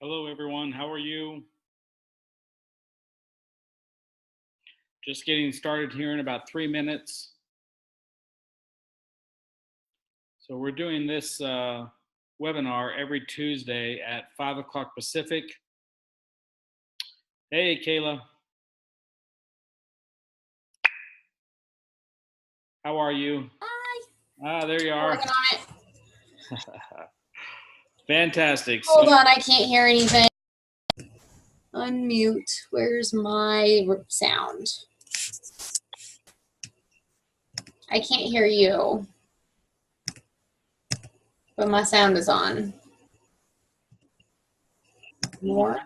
Hello, everyone. How are you? Just getting started here in about 3 minutes. So we're doing this webinar every Tuesday at 5 o'clock Pacific. Hey, Kayla. How are you? Hi. There you are. Working on it. Fantastic. Hold on, I can't hear anything. Unmute. Where's my sound? I can't hear you, but my sound is on. More?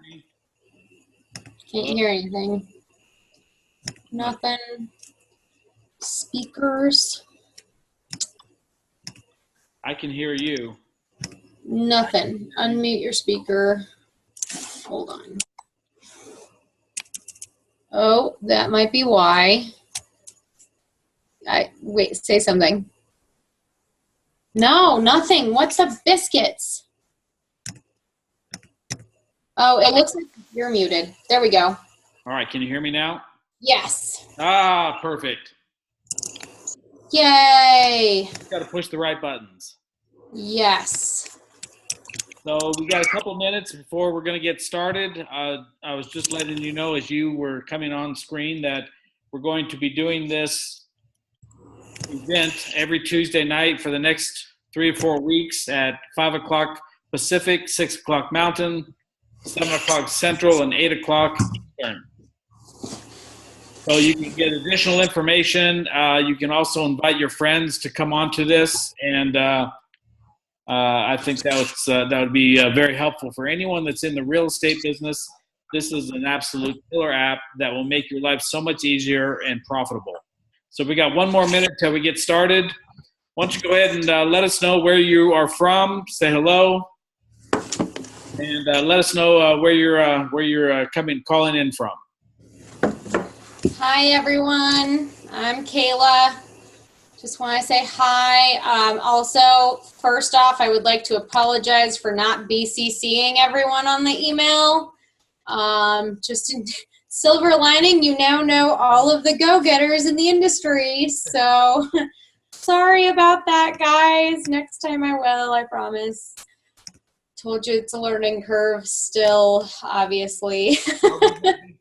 Can't hear anything. Nothing. Speakers? I can hear you. Nothing. Unmute your speaker. Hold on. Oh, that might be why. Wait, say something. No, nothing. What's up, biscuits? Oh, it looks like you're muted. There we go. All right, can you hear me now? Yes. Perfect. Yay. Got to push the right buttons. Yes. So we got a couple minutes before we're going to get started. I was just letting you know as you were coming on screen that we're going to be doing this event every Tuesday night for the next 3 or 4 weeks at 5 o'clock Pacific, 6 o'clock Mountain, 7 o'clock Central, and 8 o'clock Eastern. So you can get additional information. You can also invite your friends to come on to this, and I think that would be very helpful for anyone that's in the real estate business. This is an absolute killer app that will make your life so much easier and profitable. So we got 1 more minute till we get started. Why don't you go ahead and let us know where you are from, say hello, and let us know where you're calling in from. Hi, everyone. I'm Kayla. Just want to say hi. Also, first off, I would like to apologize for not BCCing everyone on the email. Just in silver lining, you now know all of the go-getters in the industry. So sorry about that, guys. Next time I will, I promise. Told you it's a learning curve still, obviously.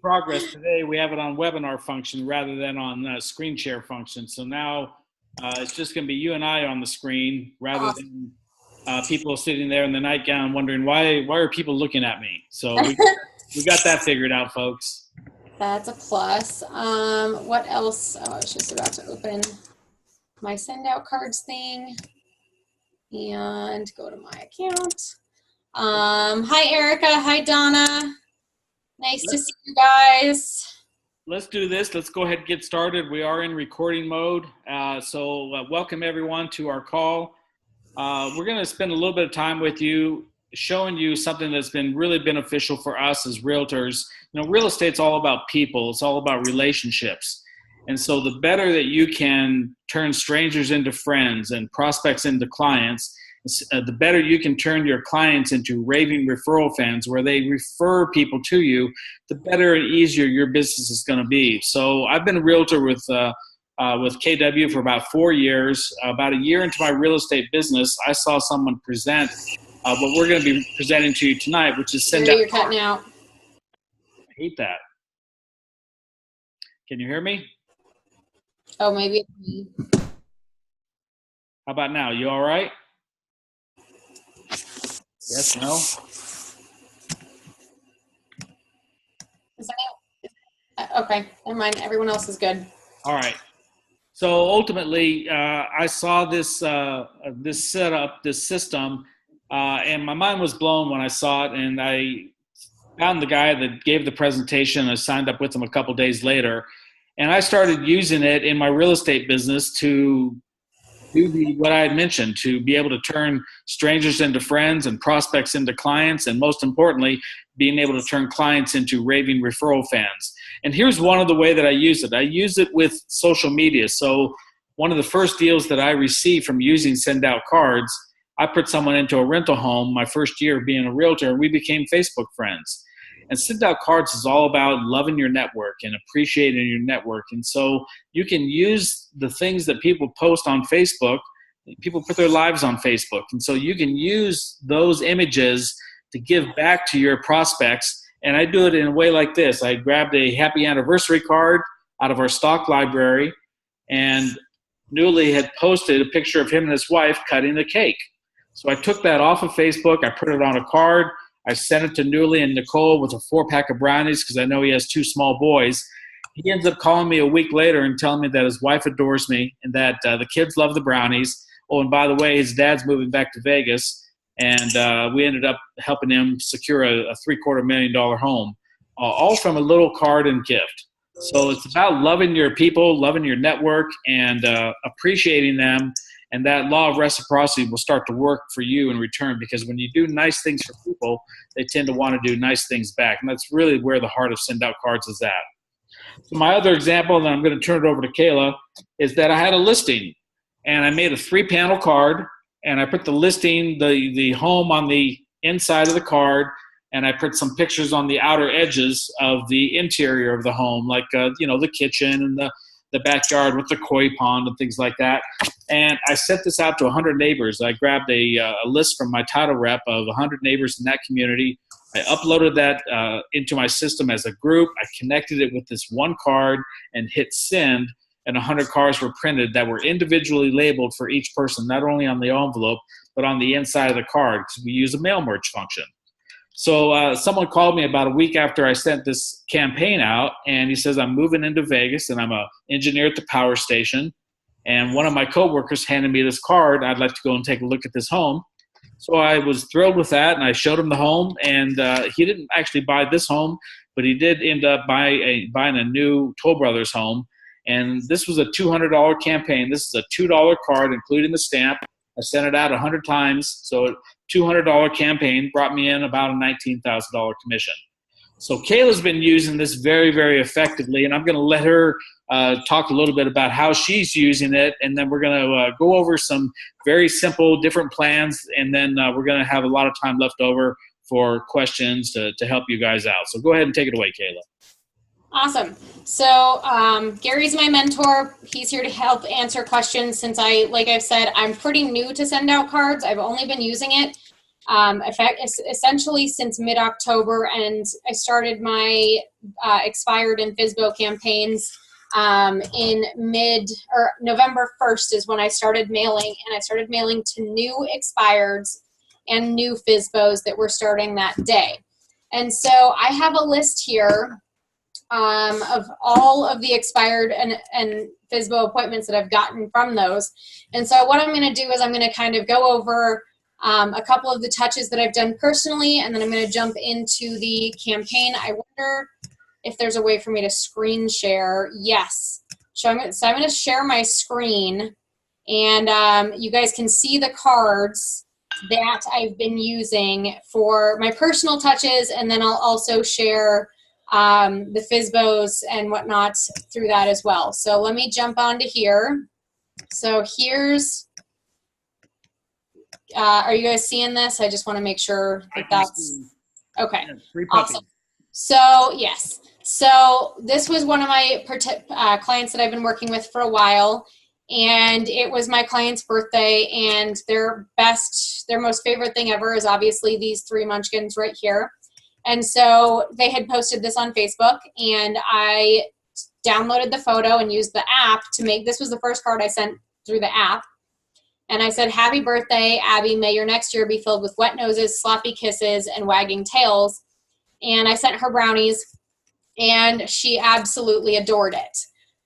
Progress today. We have it on webinar function rather than on screen share function. So now it's just going to be you and I on the screen rather than people sitting there in the nightgown wondering why are people looking at me. So we got that figured out, folks. That's a plus. What else? Oh, I was just about to open my send out cards thing and go to my account. Hi, Erica. Hi, Donna. Nice to see you guys. Let's do this. Let's go ahead and get started. We are in recording mode. So welcome everyone to our call. We're going to spend a little bit of time with you, showing you something that's been really beneficial for us as realtors. You know, real estate's all about people. It's all about relationships. And so the better that you can turn strangers into friends and prospects into clients, the better you can turn your clients into raving referral fans where they refer people to you, the better and easier your business is going to be. So I've been a realtor with KW for about 4 years. About a year into my real estate business, I saw someone present what we're going to be presenting to you tonight, which is send out. You're cutting out. I hate that. Can you hear me? Oh, maybe it's me. How about now? You all right? Yes, no? Is that okay? Never mind. Everyone else is good. All right. So ultimately, I saw this setup, this system, and my mind was blown when I saw it. And I found the guy that gave the presentation. I signed up with him a couple days later, and I started using it in my real estate business to do what I had mentioned, to be able to turn strangers into friends and prospects into clients, and most importantly, being able to turn clients into raving referral fans. And here's one of the way that I use it. I use it with social media. So one of the first deals that I received from using Send Out Cards I put someone into a rental home my first year being a realtor, and we became Facebook friends. And send out cards is all about loving your network and appreciating your network. And so you can use the things that people post on Facebook. People put their lives on Facebook. And so you can use those images to give back to your prospects. And I do it in a way like this. I grabbed a happy anniversary card out of our stock library, and Newly had posted a picture of him and his wife cutting the cake. So I took that off of Facebook. I put it on a card. I sent it to Newly and Nicole with a 4-pack of brownies because I know he has 2 small boys. He ends up calling me a week later and telling me that his wife adores me and that the kids love the brownies. Oh, and by the way, his dad's moving back to Vegas, and we ended up helping him secure a $750,000 home, all from a little card and gift. So it's about loving your people, loving your network, and appreciating them. And that law of reciprocity will start to work for you in return, because when you do nice things for people, they tend to want to do nice things back. And that's really where the heart of send out cards is at. So my other example, and then I'm going to turn it over to Kayla, is that I had a listing, and I made a 3-panel card, and I put the listing, the home on the inside of the card, and I put some pictures on the outer edges of the interior of the home, like the kitchen and the backyard with the koi pond and things like that. And I sent this out to 100 neighbors. I grabbed a list from my title rep of 100 neighbors in that community. I uploaded that into my system as a group. I connected it with this one card and hit send, and 100 cards were printed that were individually labeled for each person, not only on the envelope, but on the inside of the card, because we use a mail merge function. So someone called me about a week after I sent this campaign out, and he says, I'm moving into Vegas, and I'm an engineer at the power station. And one of my coworkers handed me this card. I'd like to go and take a look at this home. So I was thrilled with that, and I showed him the home. And he didn't actually buy this home, but he did end up buying a new Toll Brothers home. And this was a $200 campaign. This is a $2 card, including the stamp. I sent it out 100 times. So $200 campaign brought me in about a $19,000 commission. So Kayla's been using this very, very effectively, and I'm going to let her talk a little bit about how she's using it, and then we're going to go over some very simple different plans, and then we're going to have a lot of time left over for questions to help you guys out. So go ahead and take it away, Kayla. Awesome. So Gary's my mentor. He's here to help answer questions. Since like I've said, I'm pretty new to send out cards. I've only been using it essentially since mid-October, and I started my expired and FSBO campaigns in November 1st is when I started mailing, and I started mailing to new expireds and new FSBOs that were starting that day. And so I have a list here of all of the expired and FSBO appointments that I've gotten from those. And so what I'm going to do is I'm going to kind of go over a couple of the touches that I've done personally, and then I'm going to jump into the campaign. I wonder if there's a way for me to screen share. Yes. So I'm going to share my screen, and you guys can see the cards that I've been using for my personal touches, and then I'll also share the FSBOs and whatnot through that as well. So let me jump onto here. So here's, are you guys seeing this? I just want to make sure that that's, okay, awesome. So yes, so this was one of my clients that I've been working with for a while, and it was my client's birthday, and their most favorite thing ever is obviously these 3 munchkins right here. And so they had posted this on Facebook, and I downloaded the photo and used the app to make, this was the first card I sent through the app. And I said, happy birthday, Abby, may your next year be filled with wet noses, sloppy kisses, and wagging tails. And I sent her brownies, and she absolutely adored it.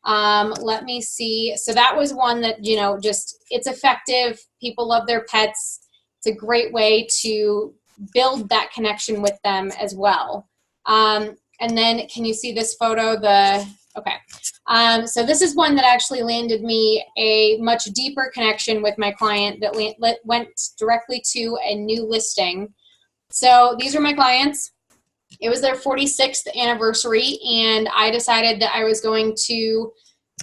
Let me see. So that was one that, just, it's effective. People love their pets. It's a great way to build that connection with them as well. And then can you see this photo? Okay. So this is one that actually landed me a much deeper connection with my client that went directly to a new listing. So these are my clients. It was their 46th anniversary, and I decided that I was going to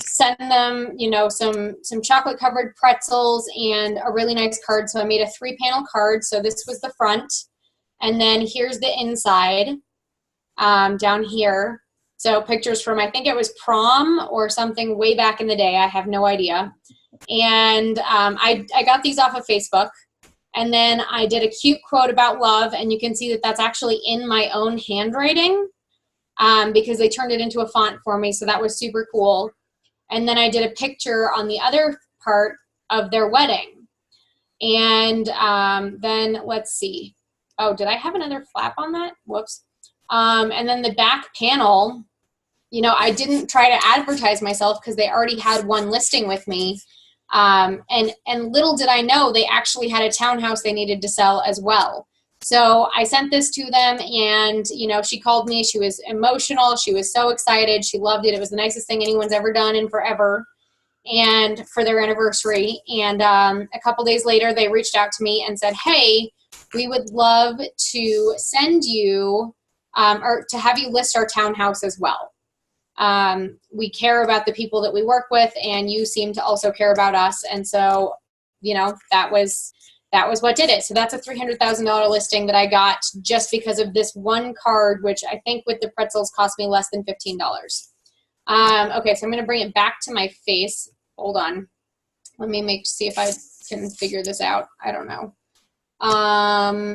send them, you know, some chocolate covered pretzels and a really nice card. So I made a 3-panel card. So this was the front, and then here's the inside down here. So pictures from, I think it was prom or something way back in the day. I have no idea. And I got these off of Facebook. And then I did a cute quote about love, and you can see that that's actually in my own handwriting because they turned it into a font for me. So that was super cool. And then I did a picture on the other part of their wedding. And then let's see. Oh, did I have another flap on that? Whoops. And then the back panel, you know, I didn't try to advertise myself because they already had one listing with me. And little did I know they actually had a townhouse they needed to sell as well. So I sent this to them, and, you know, she called me. She was emotional. She was so excited. She loved it. It was the nicest thing anyone's ever done in forever, and for their anniversary. And a couple days later, they reached out to me and said, hey, we would love to send you or to have you list our townhouse as well. We care about the people that we work with, and you seem to also care about us. And so, you know, that was what did it. So that's a $300,000 listing that I got just because of this one card, which I think with the pretzels cost me less than $15. Okay, so I'm going to bring it back to my face. Hold on. Let me see if I can figure this out. I don't know.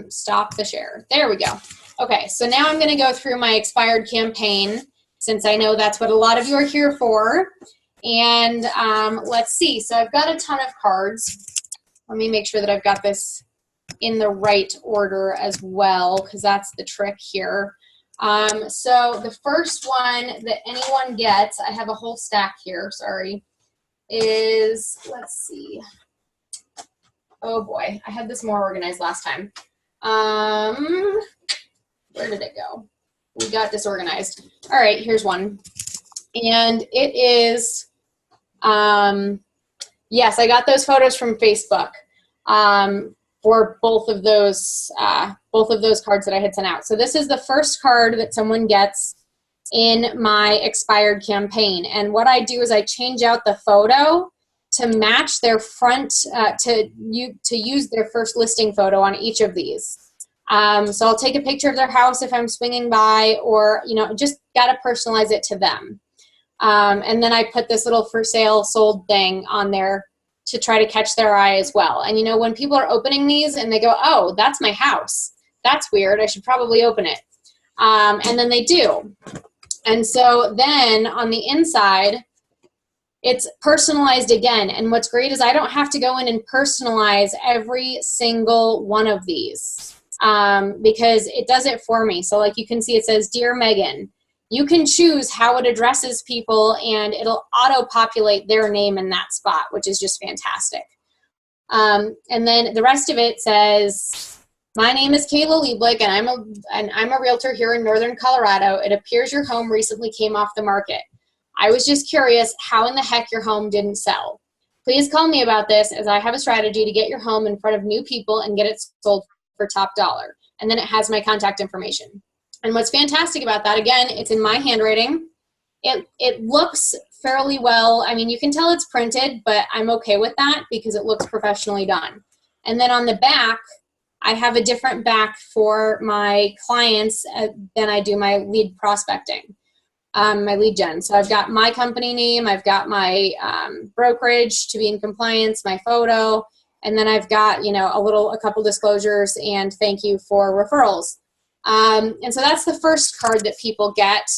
Stop the share. There we go. Okay, so now I'm going to go through my expired campaign, since I know that's what a lot of you are here for. And let's see. So I've got a ton of cards. Let me make sure that I've got this in the right order as well, because that's the trick here. So the first one that anyone gets, I have a whole stack here, sorry, is, let's see. Oh boy, I had this more organized last time. Where did it go? We got disorganized. All right, here's one. And it is, yes, I got those photos from Facebook for both of those cards that I had sent out. So this is the first card that someone gets in my expired campaign. And what I do is I change out the photo to match their front, to use their first listing photo on each of these. So I'll take a picture of their house if I'm swinging by, or, you know, just got to personalize it to them. And then I put this little for sale sold thing on there to try to catch their eye as well. And, you know, when people are opening these and they go, oh, that's my house. That's weird. I should probably open it. And then they do. And so then on the inside, it's personalized again. And what's great is I don't have to go in and personalize every single one of these because it does it for me. So like you can see, it says, Dear Megan. You can choose how it addresses people, and it'll auto-populate their name in that spot, which is just fantastic. And then the rest of it says, my name is Kayla Lieblich, and I'm a realtor here in Northern Colorado. It appears your home recently came off the market. I was just curious how in the heck your home didn't sell. Please call me about this, as I have a strategy to get your home in front of new people and get it sold for top dollar. And then it has my contact information. And what's fantastic about that, again, it's in my handwriting. It looks fairly well. I mean, you can tell it's printed, but I'm okay with that because it looks professionally done. And then on the back, I have a different back for my clients than I do my lead prospecting, my lead gen. So I've got my company name, I've got my brokerage to be in compliance, my photo, and then I've got, you know, a couple disclosures and thank you for referrals. And so that's the first card that people get.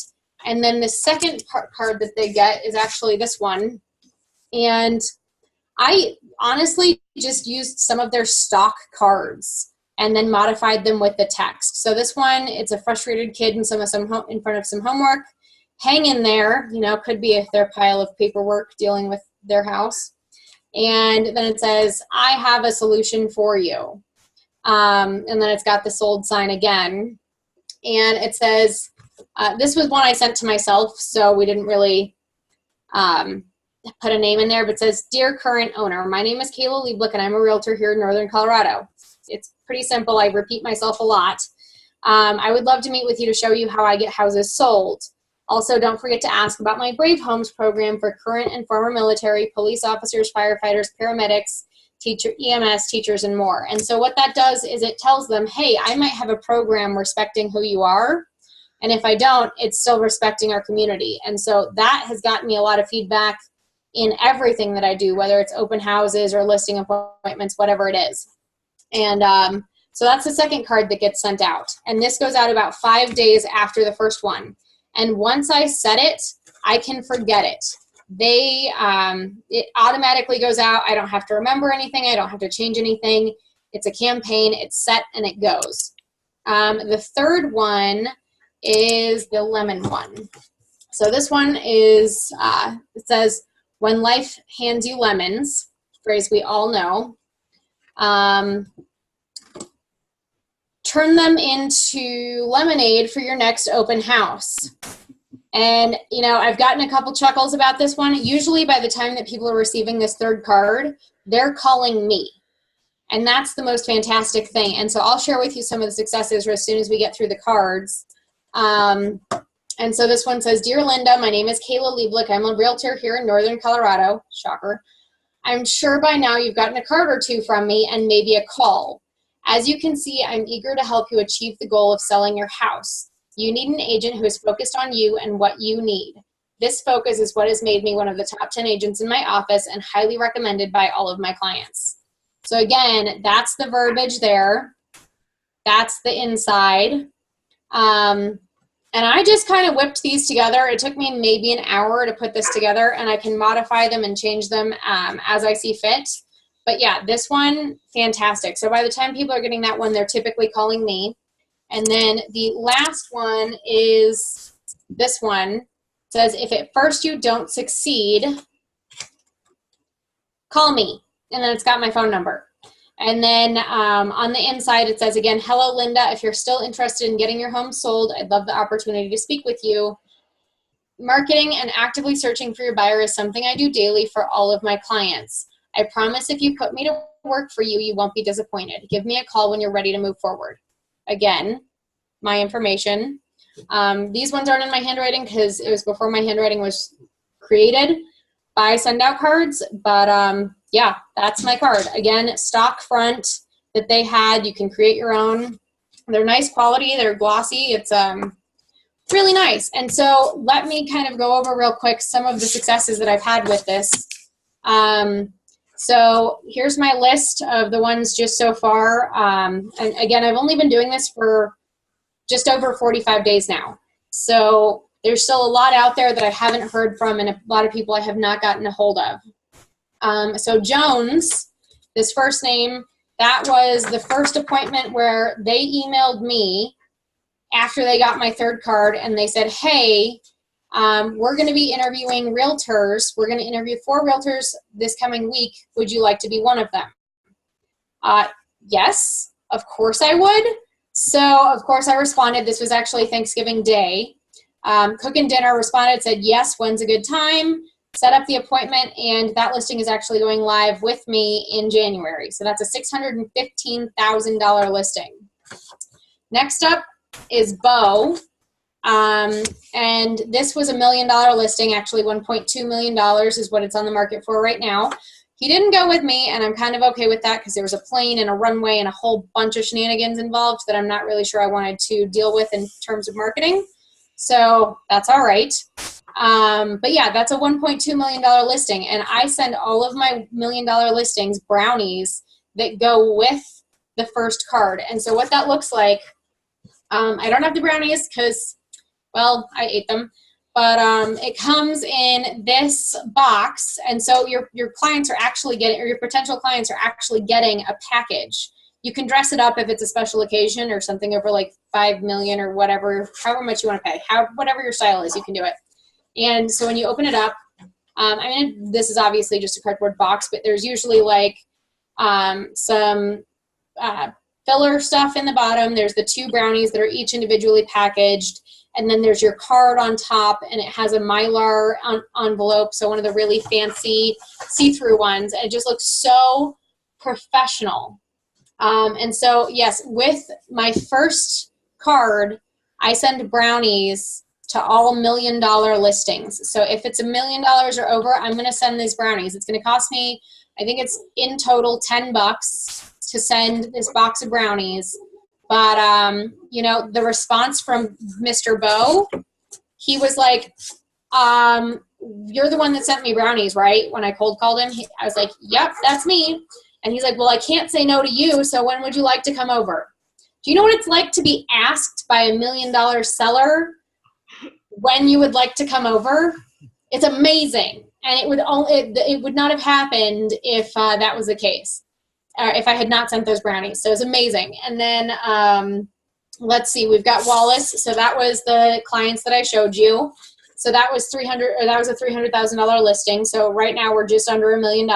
And then the second card that they get is actually this one. And I honestly just used some of their stock cards and then modified them with the text. So this one, it's a frustrated kid in front of some homework. Hang in there, you know, could be their pile of paperwork dealing with their house. And then it says, I have a solution for you. And then it's got the sold sign again. And it says, this was one I sent to myself, so we didn't really put a name in there, but it says, Dear current owner, my name is Kayla Lieblich, and I'm a realtor here in Northern Colorado. It's pretty simple. I repeat myself a lot. I would love to meet with you to show you how I get houses sold. Also, don't forget to ask about my Brave Homes program for current and former military, police officers, firefighters, paramedics, EMS teachers, and more. And so what that does is it tells them, hey, I might have a program respecting who you are, and if I don't, it's still respecting our community. And so that has gotten me a lot of feedback in everything that I do, whether it's open houses or listing appointments, whatever it is. And so that's the second card that gets sent out. And this goes out about 5 days after the first one. And once I set it, I can forget it. It automatically goes out. I don't have to remember anything. I don't have to change anything. It's a campaign. It's set and it goes. The third one is the lemon one. So this one is, it says, when life hands you lemons, phrase we all know, turn them into lemonade for your next open house. And, you know, I've gotten a couple chuckles about this one. Usually by the time that people are receiving this third card, they're calling me. And that's the most fantastic thing. And so I'll share with you some of the successes as soon as we get through the cards. And so this one says, Dear Linda, my name is Kayla Lieblich. I'm a realtor here in Northern Colorado. Shocker. I'm sure by now you've gotten a card or two from me and maybe a call. As you can see, I'm eager to help you achieve the goal of selling your house. You need an agent who is focused on you and what you need. This focus is what has made me one of the top 10 agents in my office and highly recommended by all of my clients. So again, that's the verbiage there. That's the inside. And I just kind of whipped these together. It took me maybe an hour to put this together, and I can modify them and change them as I see fit. But yeah, this one, fantastic. So by the time people are getting that one, they're typically calling me. And then the last one is this one. It says, if at first you don't succeed, call me. And then it's got my phone number. And then on the inside, it says again, hello, Linda. If you're still interested in getting your home sold, I'd love the opportunity to speak with you. Marketing and actively searching for your buyer is something I do daily for all of my clients. I promise if you put me to work for you, you won't be disappointed. Give me a call when you're ready to move forward. Again, my information. These ones aren't in my handwriting because it was before my handwriting was created by send out cards, but yeah, that's my card. Again, stock front that they had. You can create your own. They're nice quality. They're glossy. It's really nice. And so let me kind of go over real quick some of the successes that I've had with this. So here's my list of the ones just so far. And again, I've only been doing this for just over 45 days now. So there's still a lot out there that I haven't heard from and a lot of people I have not gotten a hold of. So Jones, this first name, that was the first appointment where they emailed me after they got my third card and they said, hey, we're going to be interviewing realtors. We're going to interview 4 realtors this coming week. Would you like to be one of them? Yes, of course I would. So of course I responded. This was actually Thanksgiving Day. Cooking dinner, responded, said, yes, when's a good time? Set up the appointment, and that listing is actually going live with me in January. So that's a $615,000 listing. Next up is Bo. And this was $1 million listing, actually $1.2 million is what it's on the market for right now. He didn't go with me, and I'm kind of okay with that because there was a plane and a runway and a whole bunch of shenanigans involved that I'm not really sure I wanted to deal with in terms of marketing. So that's all right. But yeah, that's a $1.2 million listing, and I send all of my $1 million listings brownies that go with the first card. And so what that looks like, I don't have the brownies because, well, I ate them, but it comes in this box, and so your clients are actually getting, or your potential clients are actually getting a package. You can dress it up if it's a special occasion or something over like $5 million or whatever, however much you want to pay, whatever your style is, you can do it. And so when you open it up, I mean, this is obviously just a cardboard box, but there's usually like some filler stuff in the bottom. There's the 2 brownies that are each individually packaged. And then there's your card on top, and it has a Mylar envelope, so one of the really fancy see-through ones. And it just looks so professional. And so, yes, with my first card, I send brownies to all $1 million listings. So if it's $1 million or over, I'm going to send these brownies. It's going to cost me, I think it's in total $10 to send this box of brownies. But, you know, the response from Mr. Bo, he was like, you're the one that sent me brownies, right? When I cold called him, I was like, yep, that's me. And he's like, well, I can't say no to you, so when would you like to come over? Do you know what it's like to be asked by $1 million seller when you would like to come over? It's amazing. And it would not have happened if that was the case, if I had not sent those brownies. So it's amazing. And then let's see, we've got Wallace. So that was the clients that I showed you. So that was a $300,000 listing. So right now we're just under $1 million.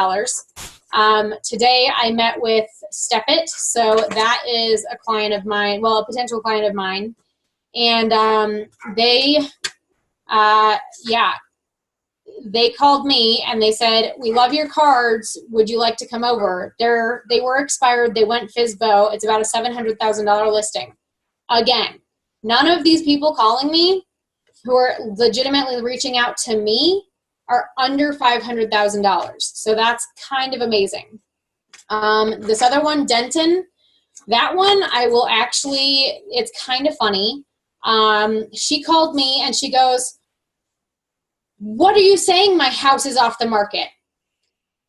Today I met with Step It. So that is a client of mine, well, a potential client of mine. And they called me and they said, we love your cards. Would you like to come over? They were expired. They went FSBO. It's about a $700,000 listing. Again, none of these people calling me who are legitimately reaching out to me are under $500,000. So that's kind of amazing. This other one, Denton, that one I will actually, it's kind of funny. She called me and she goes, what are you saying my house is off the market?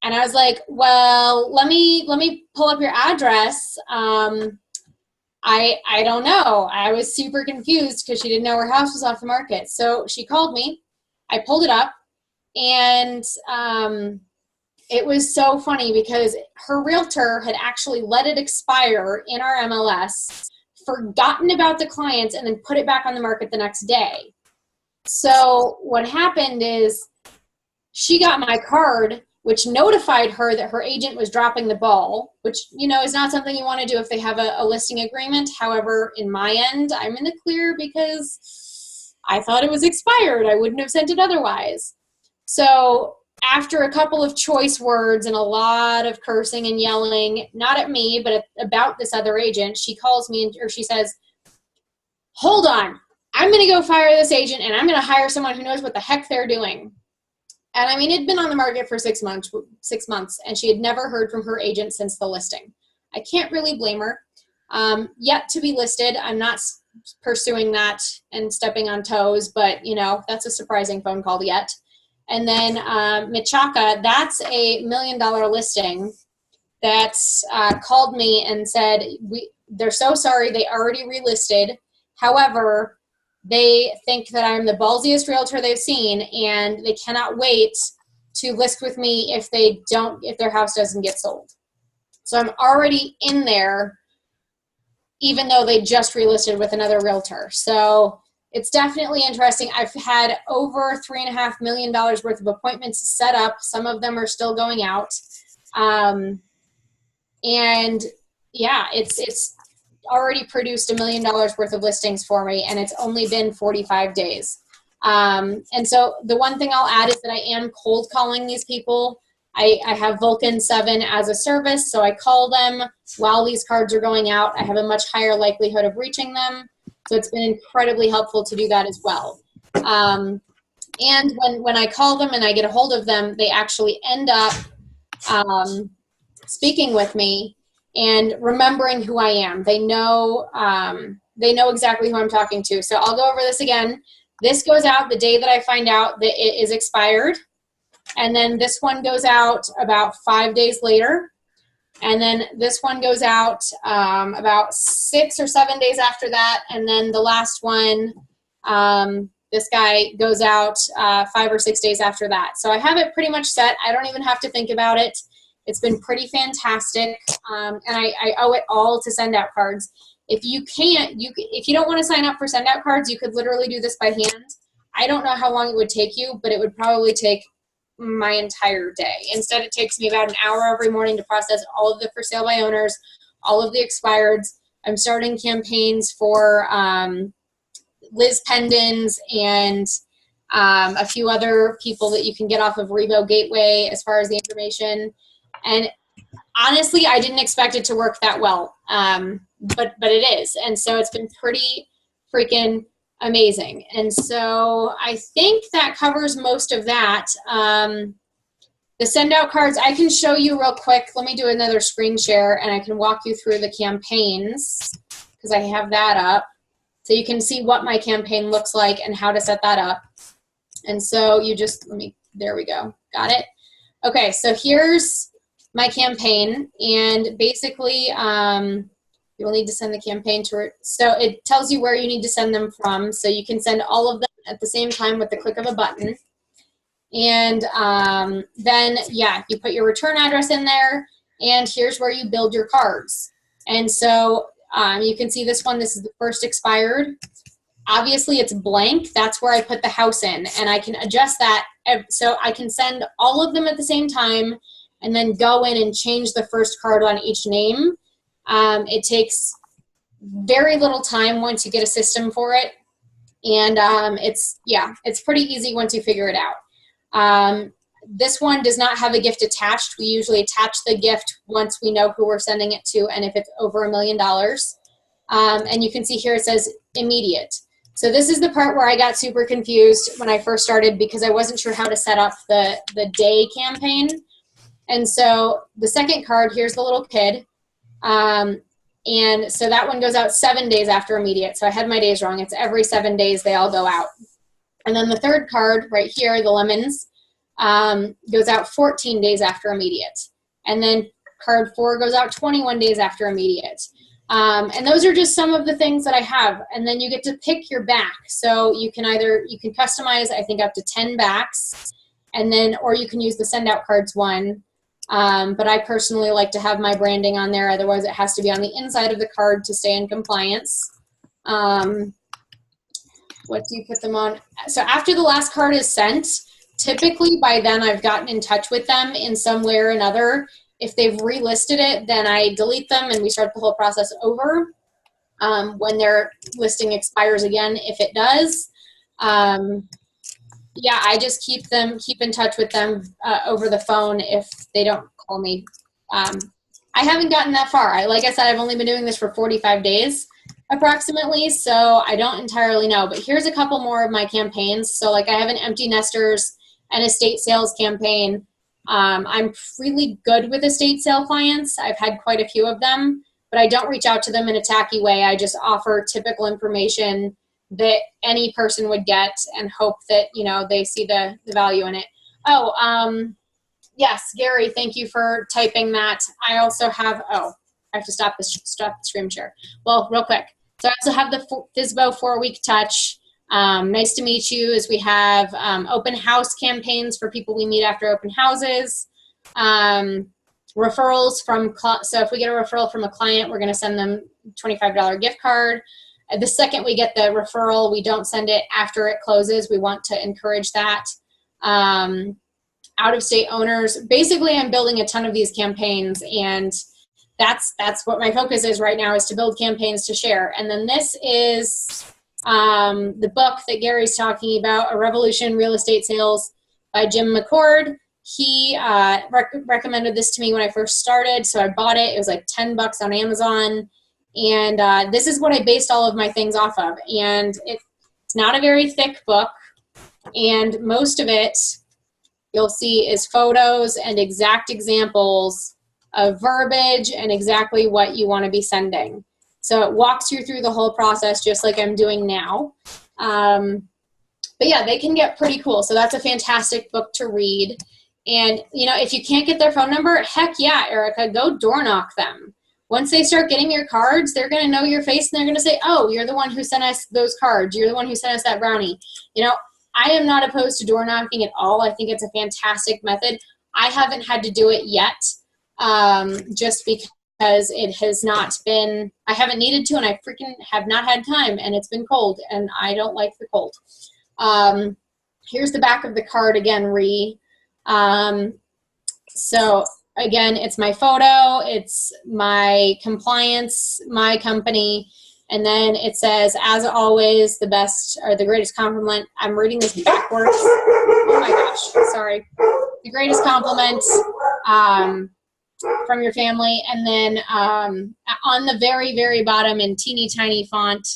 And I was like, well, let me pull up your address. I don't know. I was super confused because she didn't know her house was off the market. So she called me. I pulled it up, and it was so funny because her realtor had actually let it expire in our MLS, forgotten about the clients, and then put it back on the market the next day. So what happened is she got my card, which notified her that her agent was dropping the ball, which, you know, is not something you want to do if they have a listing agreement. However, in my end, I'm in the clear because I thought it was expired. I wouldn't have sent it otherwise. So after a couple of choice words and a lot of cursing and yelling, not at me, but about this other agent, she calls me or she says, hold on, I'm going to go fire this agent and I'm going to hire someone who knows what the heck they're doing. And I mean, it'd been on the market for 6 months, and she had never heard from her agent since the listing. I can't really blame her. Yet to be listed. I'm not pursuing that and stepping on toes, but you know, that's a surprising phone call yet. And then Michaka, that's a $1 million listing that's called me and said, they're so sorry, they already relisted. However, they think that I'm the ballsiest realtor they've seen, and they cannot wait to list with me if their house doesn't get sold. So I'm already in there, even though they just relisted with another realtor. So it's definitely interesting. I've had over $3.5 million worth of appointments set up. Some of them are still going out. And yeah, it's already produced $1 million worth of listings for me, and it's only been 45 days. And so the one thing I'll add is that I am cold calling these people. I have Vulcan 7 as a service, so I call them while these cards are going out. I have a much higher likelihood of reaching them. So it's been incredibly helpful to do that as well. And when I call them and I get a hold of them, they actually end up speaking with me and remembering who I am. They know exactly who I'm talking to. So I'll go over this again. This goes out the day that I find out that it is expired. And then this one goes out about 5 days later. And then this one goes out about 6 or 7 days after that. And then the last one, this guy goes out 5 or 6 days after that. So I have it pretty much set. I don't even have to think about it. It's been pretty fantastic, and I owe it all to send out cards. If you don't want to sign up for send out cards, you could literally do this by hand. I don't know how long it would take you, but it would probably take my entire day. Instead, it takes me about an hour every morning to process all of the for sale by owners, all of the expireds. I'm starting campaigns for Liz Pendens and a few other people that you can get off of Revo Gateway as far as the information. And honestly, I didn't expect it to work that well, but it is. And so it's been pretty freaking Amazing. And so I think that covers most of that. The send out cards, I can show you real quick. Let me do another screen share and I can walk you through the campaigns because I have that up. So you can see what my campaign looks like and how to set that up. And so you just, there we go. Got it? Okay, so here's my campaign. And basically, you'll need to send the campaign to, so it tells you where you need to send them from. So you can send all of them at the same time with the click of a button. And then, yeah, you put your return address in there, and here's where you build your cards. And so you can see this one, this is the first expired. Obviously, it's blank. That's where I put the house in, and I can adjust that. So I can send all of them at the same time and then go in and change the first card on each name. It takes very little time once you get a system for it. And it's pretty easy once you figure it out. This one does not have a gift attached. We usually attach the gift once we know who we're sending it to and if it's over $1 million. And you can see here it says immediate. So this is the part where I got super confused when I first started because I wasn't sure how to set up the day campaign. And so the second card, here's the little kid. And so that one goes out 7 days after immediate. So I had my days wrong. It's every 7 days they all go out. And then the third card right here, the lemons, goes out 14 days after immediate. And then card 4 goes out 21 days after immediate. And those are just some of the things that I have. And then you get to pick your back. So you can customize, I think, up to 10 backs. And then, or you can use the send out cards one. But I personally like to have my branding on there. Otherwise, it has to be on the inside of the card to stay in compliance. What do you put them on? So after the last card is sent, typically by then I've gotten in touch with them in some way or another. If they've relisted it, then I delete them and we start the whole process over. When their listing expires again, if it does. Yeah, I just keep in touch with them over the phone if they don't call me. I haven't gotten that far. Like I said, I've only been doing this for 45 days approximately, so I don't entirely know. But here's a couple more of my campaigns. So like I have an empty nesters and estate sales campaign. I'm really good with estate sale clients. I've had quite a few of them, but I don't reach out to them in a tacky way. I just offer typical information that any person would get and hope that, they see the value in it. Yes, Gary, thank you for typing that. I also have, I have to stop the screen share. Well, real quick. So I also have the FSBO 4-week touch. Nice to meet you, as we have open house campaigns for people we meet after open houses. Referrals from, so if we get a referral from a client, we're going to send them $25 gift card. The second we get the referral, we don't send it after it closes. We want to encourage that. Out-of-state owners. Basically, I'm building a ton of these campaigns, and that's what my focus is right now, is to build campaigns to share. And then this is the book that Gary's talking about, A Revolution in Real Estate Sales by Jim McCord. He recommended this to me when I first started, so I bought it. It was like $10 on Amazon. And this is what I based all of my things off of. And it's not a very thick book. And most of it, you'll see, is photos and exact examples of verbiage and exactly what you want to be sending. So it walks you through the whole process just like I'm doing now. But yeah, they can get pretty cool. So that's a fantastic book to read. And, if you can't get their phone number, heck yeah, Erica, go door knock them. Once they start getting your cards, they're going to know your face, and they're going to say, oh, you're the one who sent us those cards. You're the one who sent us that brownie. I am not opposed to door knocking at all. I think it's a fantastic method. I haven't had to do it yet, just because it has not been, I haven't needed to, and I freaking have not had time, and it's been cold, and I don't like the cold. Here's the back of the card again, So again, it's my photo, it's my compliance, my company, and then it says, as always, the best or the greatest compliment. I'm reading this backwards. Oh my gosh, sorry. The greatest compliment from your family. And then on the very, very bottom in teeny tiny font,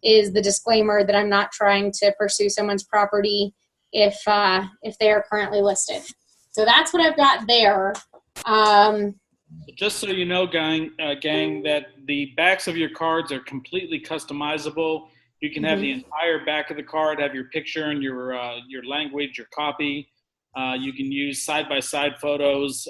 is the disclaimer that I'm not trying to pursue someone's property if they are currently listed. So that's what I've got there. Just so you know, gang, that the backs of your cards are completely customizable. You can have the entire back of the card, have your picture and your language, your copy. You can use side-by-side photos.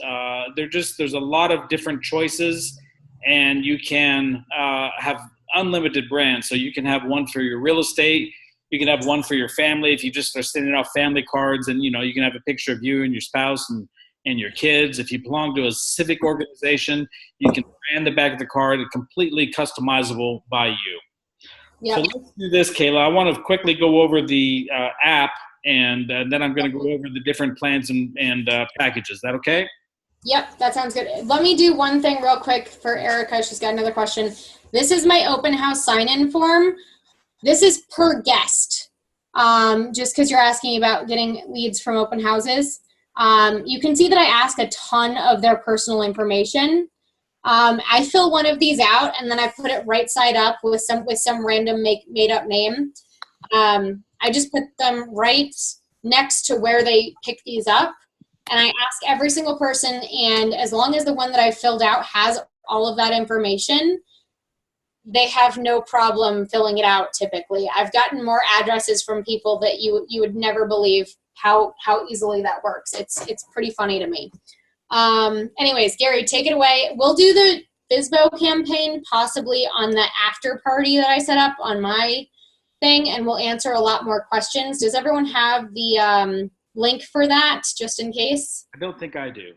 There's a lot of different choices, and you can have unlimited brands. So you can have one for your real estate. You can have one for your family if you just are sending out family cards, and you can have a picture of you and your spouse and your kids. If you belong to a civic organization, you can brand the back of the card, completely customizable by you. Yep. So let's do this, Kayla. I want to quickly go over the app, and then I'm going to go over the different plans and packages. Is that okay? Yep, that sounds good. Let me do one thing real quick for Erica. She's got another question. This is my open house sign-in form. This is per guest, just because you're asking about getting leads from open houses. You can see that I ask a ton of their personal information. I fill one of these out and then I put it right side up with some random made up name. I just put them right next to where they pick these up, and I ask every single person, and as long as the one that I filled out has all of that information, they have no problem filling it out typically. I've gotten more addresses from people that you would never believe how easily that works. It's pretty funny to me. Anyways, Gary, take it away. We'll do the FSBO campaign possibly on the after party that I set up on my thing, and we'll answer a lot more questions. Does everyone have the link for that, just in case? I don't think I do.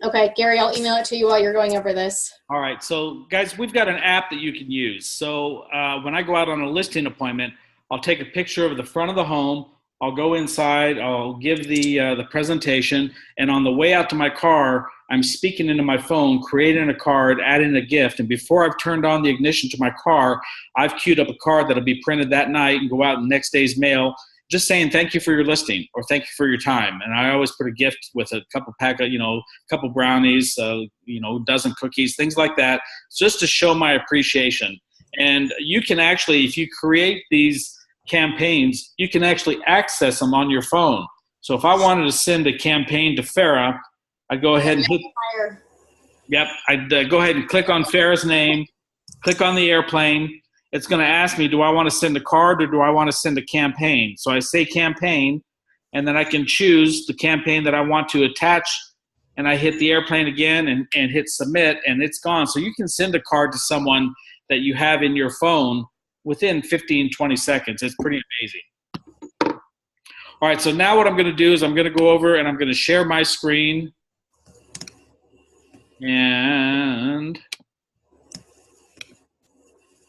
Okay, Gary, I'll email it to you while you're going over this. All right, so guys, we've got an app that you can use. So when I go out on a listing appointment, I'll take a picture of the front of the home. I'll go inside, I'll give the presentation, and on the way out to my car, I'm speaking into my phone, creating a card, adding a gift, and before I've turned on the ignition to my car, I've queued up a card that'll be printed that night and go out in the next day's mail, just saying thank you for your listing or thank you for your time. And I always put a gift with a couple couple brownies, a dozen cookies, things like that, just to show my appreciation. And you can actually, if you create these campaigns, you can actually access them on your phone. So if I wanted to send a campaign to Farah, I'd go ahead and hit, I'd go ahead and click on Farah's name, click on the airplane. It's going to ask me, do I want to send a card or do I want to send a campaign? So I say campaign, and then I can choose the campaign that I want to attach, and I hit the airplane again and hit submit, and it's gone. So you can send a card to someone that you have in your phone within 15, 20 seconds. It's pretty amazing. All right, so now what I'm going to do is I'm going to go over and I'm going to share my screen. And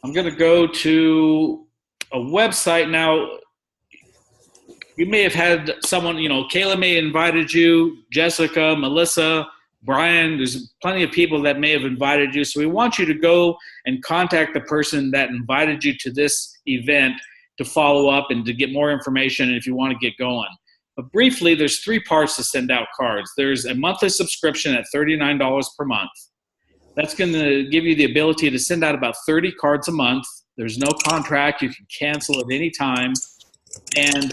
I'm going to go to a website. Now, you may have had someone, Kayla may have invited you, Jessica, Melissa, Brian, there's plenty of people that may have invited you. So we want you to go and contact the person that invited you to this event to follow up and to get more information if you want to get going. But briefly, there's 3 parts to send out cards. There's a monthly subscription at $39 per month. That's going to give you the ability to send out about 30 cards a month. There's no contract. You can cancel at any time. And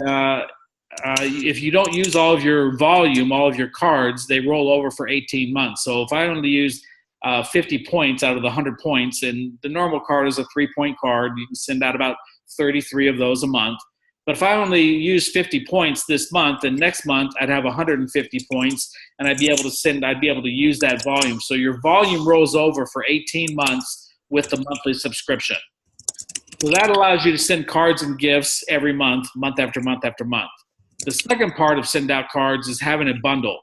if you don't use all of your volume, all of your cards, they roll over for 18 months. So if I only use 50 points out of the 100 points, and the normal card is a 3-point card, you can send out about 33 of those a month. But if I only use 50 points this month, and next month I'd have 150 points, and I'd be able to use that volume. So your volume rolls over for 18 months with the monthly subscription. So that allows you to send cards and gifts every month, month after month after month. The second part of send out cards is having a bundle.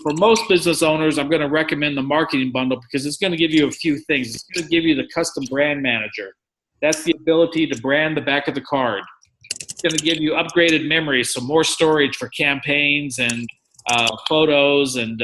For most business owners, I'm going to recommend the marketing bundle because it's going to give you a few things. It's going to give you the custom brand manager. That's the ability to brand the back of the card. It's going to give you upgraded memory, so more storage for campaigns and photos and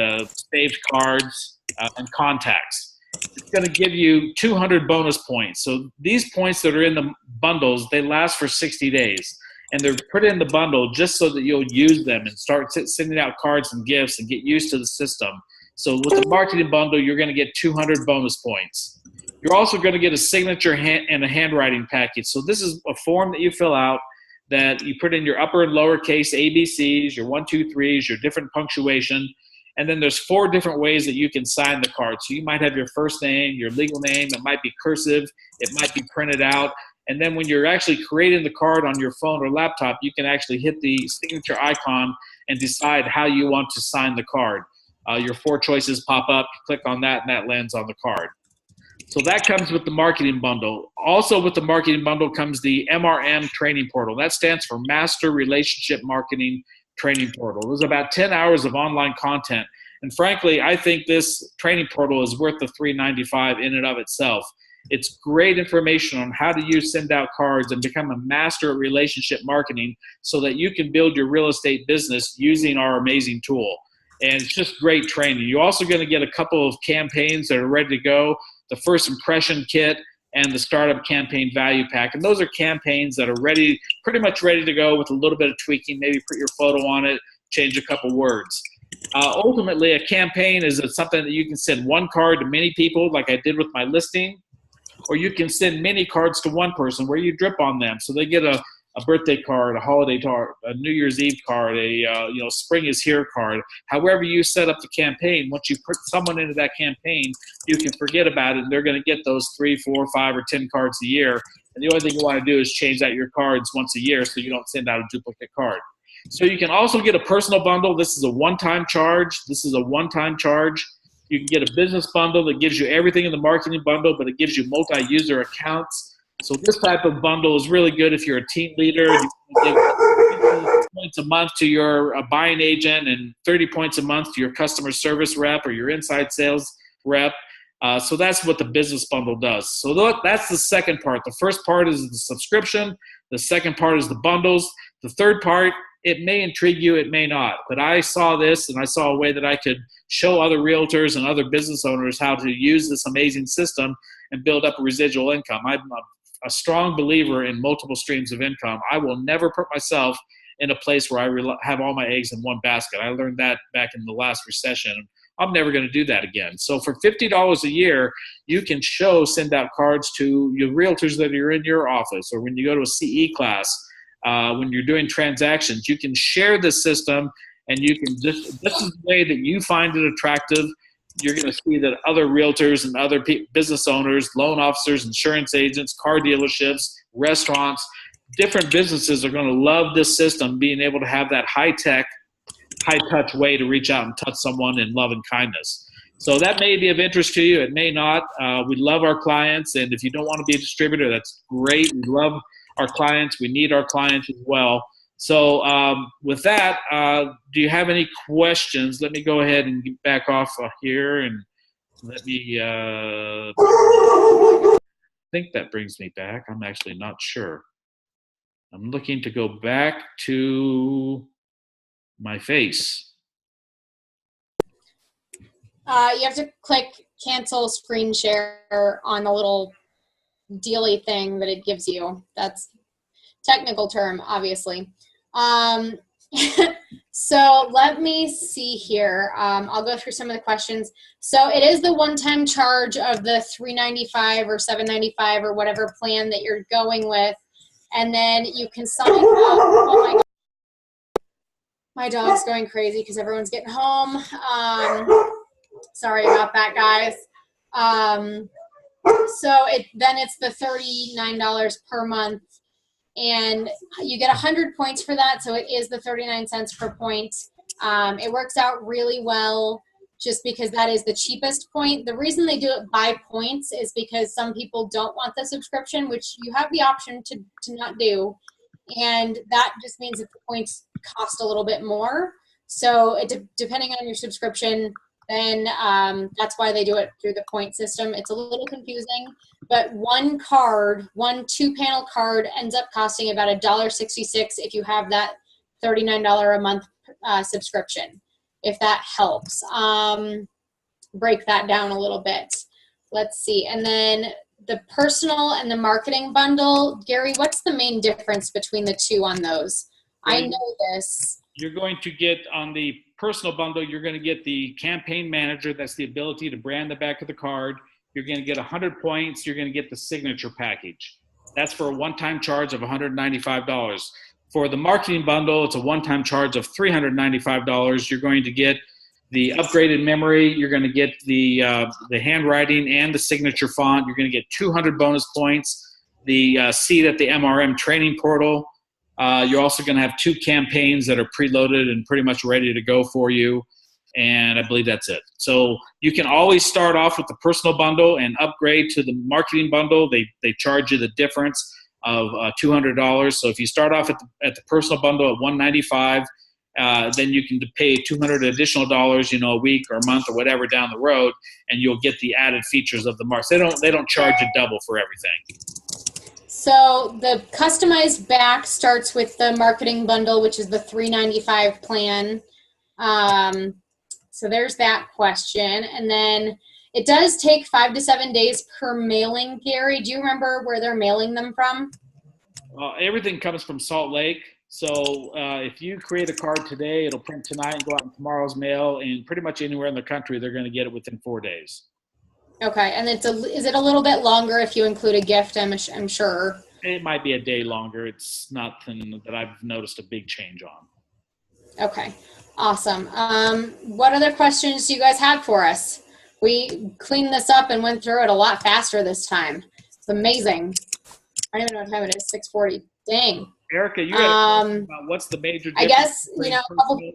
saved cards and contacts. It's going to give you 200 bonus points. So these points that are in the bundles, they last for 60 days. And they're put in the bundle just so that you'll use them and start sending out cards and gifts and get used to the system. So with the marketing bundle, you're going to get 200 bonus points. You're also going to get a signature and a handwriting package. So this is a form that you fill out that you put in your upper and lowercase ABCs, your 1, 2, 3s, your different punctuation. And then there's 4 different ways that you can sign the card. So you might have your first name, your legal name, it might be cursive, it might be printed out. And then when you're actually creating the card on your phone or laptop, you can actually hit the signature icon and decide how you want to sign the card. Your 4 choices pop up, you click on that, and that lands on the card. So that comes with the marketing bundle. Also with the marketing bundle comes the MRM training portal. That stands for Master Relationship Marketing Training Portal. There's about 10 hours of online content. And frankly, I think this training portal is worth the $395 in and of itself. It's great information on how to use send out cards and become a master at relationship marketing so that you can build your real estate business using our amazing tool. And it's just great training. You're also going to get a couple of campaigns that are ready to go. The first impression kit and the startup campaign value pack. And those are campaigns that are ready, pretty much ready to go with a little bit of tweaking, maybe put your photo on it, change a couple words. Ultimately, a campaign is something that you can send one card to many people like I did with my listing, or you can send many cards to one person where you drip on them. So they get a birthday card, a holiday card, a New Year's Eve card, a spring is here card. However you set up the campaign, once you put someone into that campaign, you can forget about it, and they're going to get those 3, 4, 5, or 10 cards a year. And the only thing you want to do is change out your cards once a year so you don't send out a duplicate card. So you can also get a personal bundle. This is a one-time charge. You can get a business bundle that gives you everything in the marketing bundle, but it gives you multi-user accounts. So this type of bundle is really good if you're a team leader. You can give 50 points a month to your buying agent and 30 points a month to your customer service rep or your inside sales rep. So that's what the business bundle does. So that's the second part. The first part is the subscription. The second part is the bundles. The third part, it may intrigue you, it may not. But I saw this, and I saw a way that I could show other realtors and other business owners how to use this amazing system and build up a residual income. I'm a strong believer in multiple streams of income. I will never put myself in a place where I have all my eggs in one basket. I learned that back in the last recession. I'm never going to do that again. So for $50 a year, you can send out cards to your realtors that are in your office, or when you go to a CE class, when you're doing transactions, you can share this system, and you can this is the way that you find it attractive. You're going to see that other realtors and other business owners, loan officers, insurance agents, car dealerships, restaurants, different businesses are going to love this system, being able to have that high-tech, high-touch way to reach out and touch someone in love and kindness. So that may be of interest to you. It may not. We love our clients, and if you don't want to be a distributor, that's great. We love our clients. We need our clients as well. So with that, do you have any questions? Let me go ahead and get back off here, and let me I think that brings me back. I'm actually not sure. I'm looking to go back to my face. You have to click cancel screen share on the little dealy thing that it gives you. That's technical term, obviously. So let me see here. I'll go through some of the questions. So it is the one-time charge of the $395 or $795 or whatever plan that you're going with. And then you can sign up. Oh my God. My dog's going crazy because everyone's getting home. Sorry about that, guys. So then it's the $39 per month, and you get 100 points for that. So it is the 39 cents per point. It works out really well just because that is the cheapest point. The reason they do it by points is because some people don't want the subscription, which you have the option to not do. And that just means that the points cost a little bit more. So depending on your subscription, then that's why they do it through the point system. It's a little confusing, but one 2-panel card ends up costing about $1.66 if you have that $39 a month subscription, if that helps. Break that down a little bit. Let's see. And then the personal and the marketing bundle, Gary, what's the main difference between the two on those? I know this. You're going to get on the personal bundle, you're going to get the campaign manager. That's the ability to brand the back of the card. you're going to get 100 points. You're going to get the signature package. That's for a one-time charge of $195. For the marketing bundle, it's a one-time charge of $395. You're going to get the upgraded memory. You're going to get the handwriting and the signature font. You're going to get 200 bonus points. The seat at the MRM training portal. You're also going to have 2 campaigns that are preloaded and pretty much ready to go for you. And I believe that's it. So you can always start off with the personal bundle and upgrade to the marketing bundle. They charge you the difference of $200. So if you start off at the personal bundle at $195, then you can pay $200 additional dollars, a week or a month or whatever down the road, and you'll get the added features of the marks. They don't charge you double for everything. So the customized back starts with the marketing bundle, which is the $395 plan. So there's that question. And then it does take 5 to 7 days per mailing, Gary. Do you remember where they're mailing them from? Everything comes from Salt Lake. So if you create a card today, it'll print tonight and go out in tomorrow's mail. And pretty much anywhere in the country, they're going to get it within 4 days. Okay. And is it a little bit longer if you include a gift, I'm sure? It might be a day longer. It's nothing that I've noticed a big change on. Okay. Awesome. What other questions do you guys have for us? We cleaned this up and went through it a lot faster this time. It's amazing. I don't even know what time it is. 6:40. Dang. Erica, you got to talk about what's the major difference? I guess, personal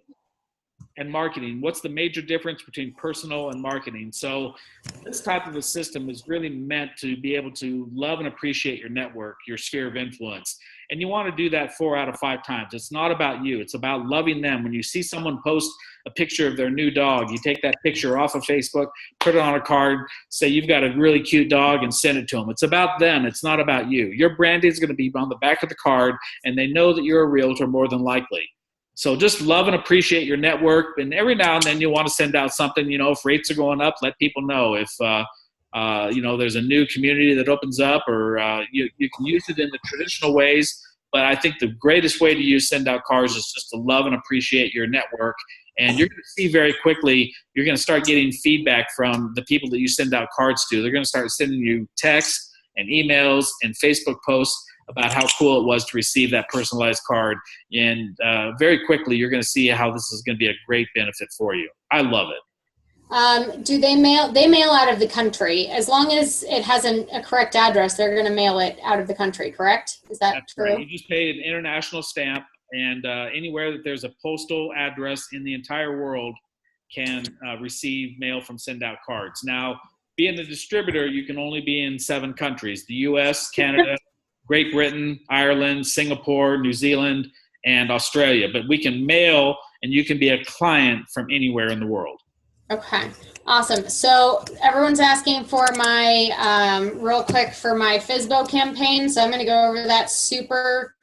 and marketing. What's the major difference between personal and marketing? So this type of a system is really meant to be able to love and appreciate your network, your sphere of influence. And you want to do that 4 out of 5 times. It's not about you. It's about loving them. When you see someone post a picture of their new dog, you take that picture off of Facebook, put it on a card, say you've got a really cute dog, and send it to them. It's about them. It's not about you. Your branding is going to be on the back of the card, and they know that you're a realtor more than likely. So just love and appreciate your network. And every now and then you want to send out something, if rates are going up, let people know. If, there's a new community that opens up, or you can use it in the traditional ways. But I think the greatest way to send out cards is just to love and appreciate your network. And you're going to see very quickly, you're going to start getting feedback from the people that you send out cards to. They're going to start sending you texts and emails and Facebook posts about how cool it was to receive that personalized card. And very quickly, you're going to see how this is going to be a great benefit for you. I love it. Do they mail out of the country? As long as it has a correct address, they're going to mail it out of the country, correct? Is that That's true? Right. You just pay an international stamp, and anywhere that there's a postal address in the entire world can receive mail from Send Out Cards. Now, being a distributor, you can only be in 7 countries: the U.S., Canada, Great Britain, Ireland, Singapore, New Zealand, and Australia. But we can mail, and you can be a client from anywhere in the world. Okay, awesome. So everyone's asking for my, real quick, for my FSBO campaign. So I'm going to go over that super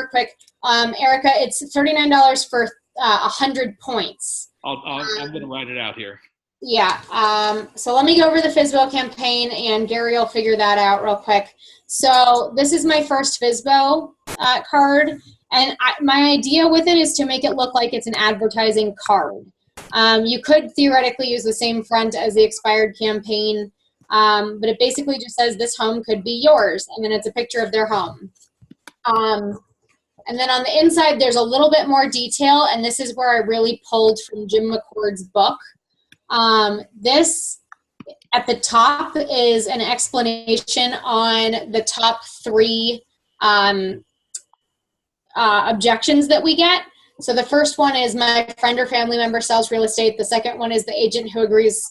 quick. Erica, it's $39 for 100 points. I'm going to write it out here. Yeah. So let me go over the FSBO campaign, and Gary will figure that out real quick. So this is my first FSBO card, and my idea with it is to make it look like it's an advertising card. You could theoretically use the same front as the expired campaign, but it basically just says this home could be yours, and then it's a picture of their home. And then on the inside, there's a little bit more detail, and this is where I really pulled from Jim McCord's book. This at the top is an explanation on the top 3 objections that we get. So the first one is my friend or family member sells real estate. The second one is the agent who agrees.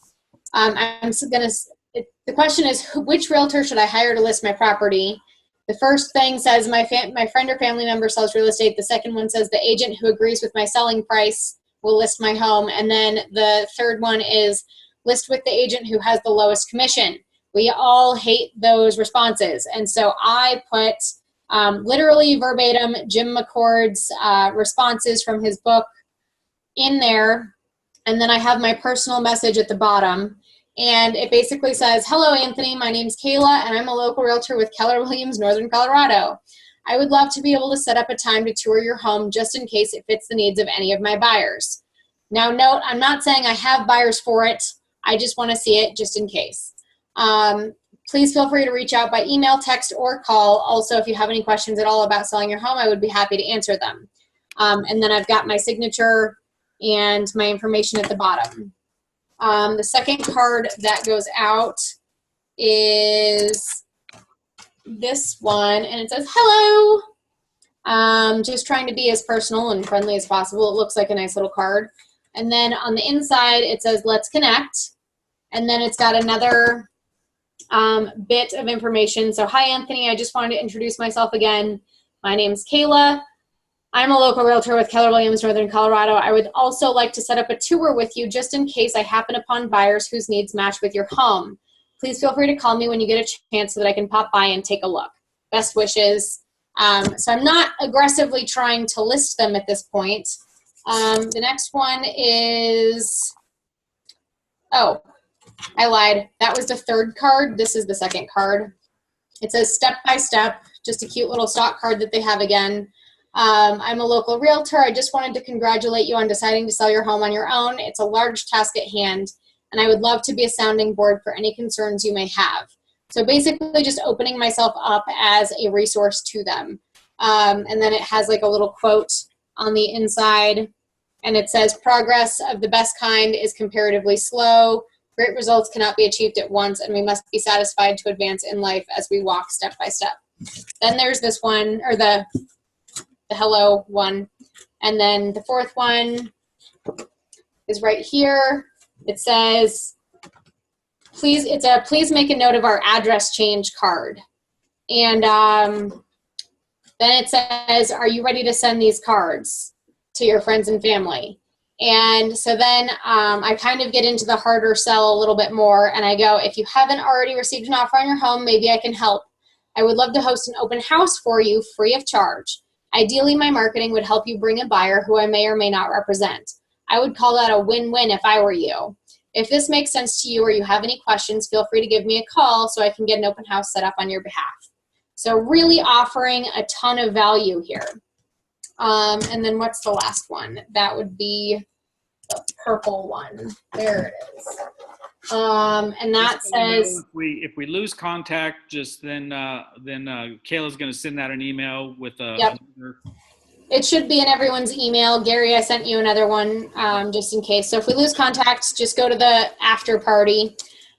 The question is, which realtor should I hire to list my property? The first thing says my friend or family member sells real estate. The second one says the agent who agrees with my selling price will list my home. And then the third one is list with the agent who has the lowest commission. We all hate those responses. And so I put literally verbatim Jim McCord's responses from his book in there. And then I have my personal message at the bottom. And it basically says, hello, Anthony. My name's Kayla, and I'm a local realtor with Keller Williams, Northern Colorado. I would love to be able to set up a time to tour your home just in case it fits the needs of any of my buyers. Now, note, I'm not saying I have buyers for it. I just want to see it just in case. Please feel free to reach out by email, text, or call. Also, if you have any questions at all about selling your home, I would be happy to answer them. And then I've got my signature and my information at the bottom. The second card that goes out is this one, and it says, hello. Just trying to be as personal and friendly as possible. It looks like a nice little card. And then on the inside, it says, let's connect. And then it's got another bit of information. So, hi, Anthony. I just wanted to introduce myself again. My name's Kayla. I'm a local realtor with Keller Williams, Northern Colorado. I would also like to set up a tour with you just in case I happen upon buyers whose needs match with your home. Please feel free to call me when you get a chance so that I can pop by and take a look. Best wishes. So I'm not aggressively trying to list them at this point. The next one is, oh, I lied. That was the third card. This is the second card. It says step by step, just a cute little stock card that they have again. I'm a local realtor. I just wanted to congratulate you on deciding to sell your home on your own. It's a large task at hand, and I would love to be a sounding board for any concerns you may have. So basically just opening myself up as a resource to them. And then it has like a little quote on the inside, and it says, progress of the best kind is comparatively slow. Great results cannot be achieved at once, and we must be satisfied to advance in life as we walk step by step. Then there's this one, or the hello one. And then the fourth one is right here. It says, please make a note of our address change card. And then it says, are you ready to send these cards to your friends and family? And so then I kind of get into the harder sell a little bit more, and I go, if you haven't already received an offer on your home, maybe I can help. I would love to host an open house for you free of charge. Ideally, my marketing would help you bring a buyer who I may or may not represent. I would call that a win-win if I were you. If this makes sense to you or you have any questions, feel free to give me a call so I can get an open house set up on your behalf. So really offering a ton of value here. And then what's the last one? That would be the purple one. There it is. And that says, if we lose contact, just then Kayla's going to send out an email with a. Yep. It should be in everyone's email. Gary, I sent you another one just in case. So if we lose contact, just go to the after party.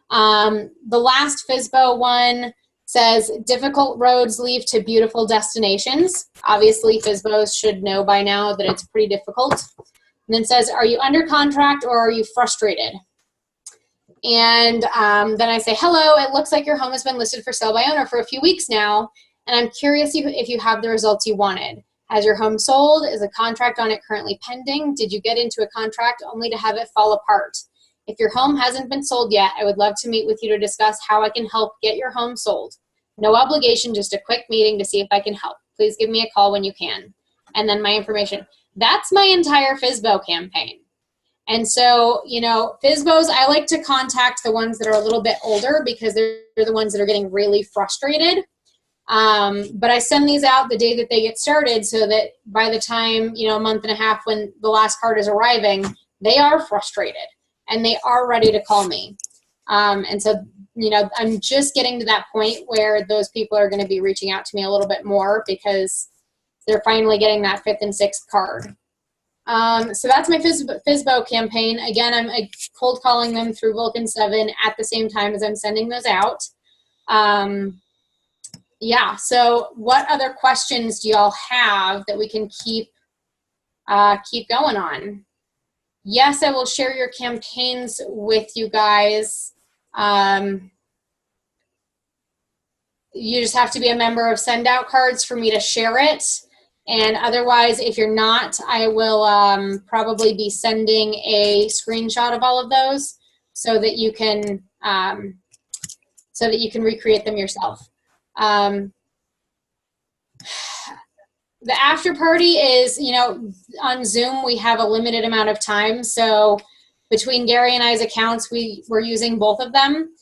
The last FSBO one says, difficult roads lead to beautiful destinations. Obviously, FSBOs should know by now that it's pretty difficult. And then says, are you under contract or are you frustrated? And then I say, hello, it looks like your home has been listed for sale by owner for a few weeks now, and I'm curious if you have the results you wanted. Has your home sold? Is a contract on it currently pending? Did you get into a contract only to have it fall apart? If your home hasn't been sold yet, I would love to meet with you to discuss how I can help get your home sold. No obligation, just a quick meeting to see if I can help. Please give me a call when you can. And then my information. That's my entire FSBO campaign. And so, you know, FSBOs, I like to contact the ones that are a little bit older because they're the ones that are getting really frustrated. But I send these out the day that they get started so that by the time, you know, a month and a half when the last card is arriving, they are frustrated and they are ready to call me. And so, you know, I'm just getting to that point where those people are going to be reaching out to me a little bit more because they're finally getting that fifth and sixth card. So that's my FSBO campaign. Again, I'm cold calling them through Vulcan 7 at the same time as I'm sending those out. Yeah, so what other questions do y'all have that we can keep going on? Yes, I will share your campaigns with you guys. You just have to be a member of Send Out Cards for me to share it. And otherwise, if you're not, I will probably be sending a screenshot of all of those so that you can recreate them yourself. The after party is, you know, on Zoom we have a limited amount of time. So between Gary and I's accounts, we're using both of them.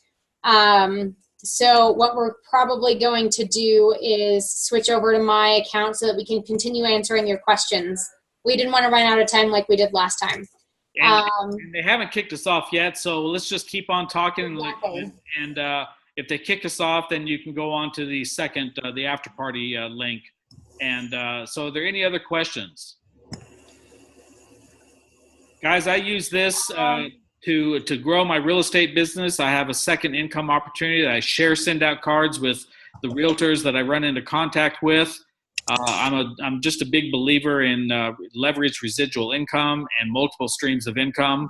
So what we're probably going to do is switch over to my account so that we can continue answering your questions. We didn't want to run out of time like we did last time. And they haven't kicked us off yet, so let's just keep on talking. Exactly. And if they kick us off, then you can go on to the second, the after party link. And so, are there any other questions, guys? I use this to grow my real estate business. I have a second income opportunity. I send out cards with the realtors that I run into contact with. I'm just a big believer in leveraged residual income and multiple streams of income.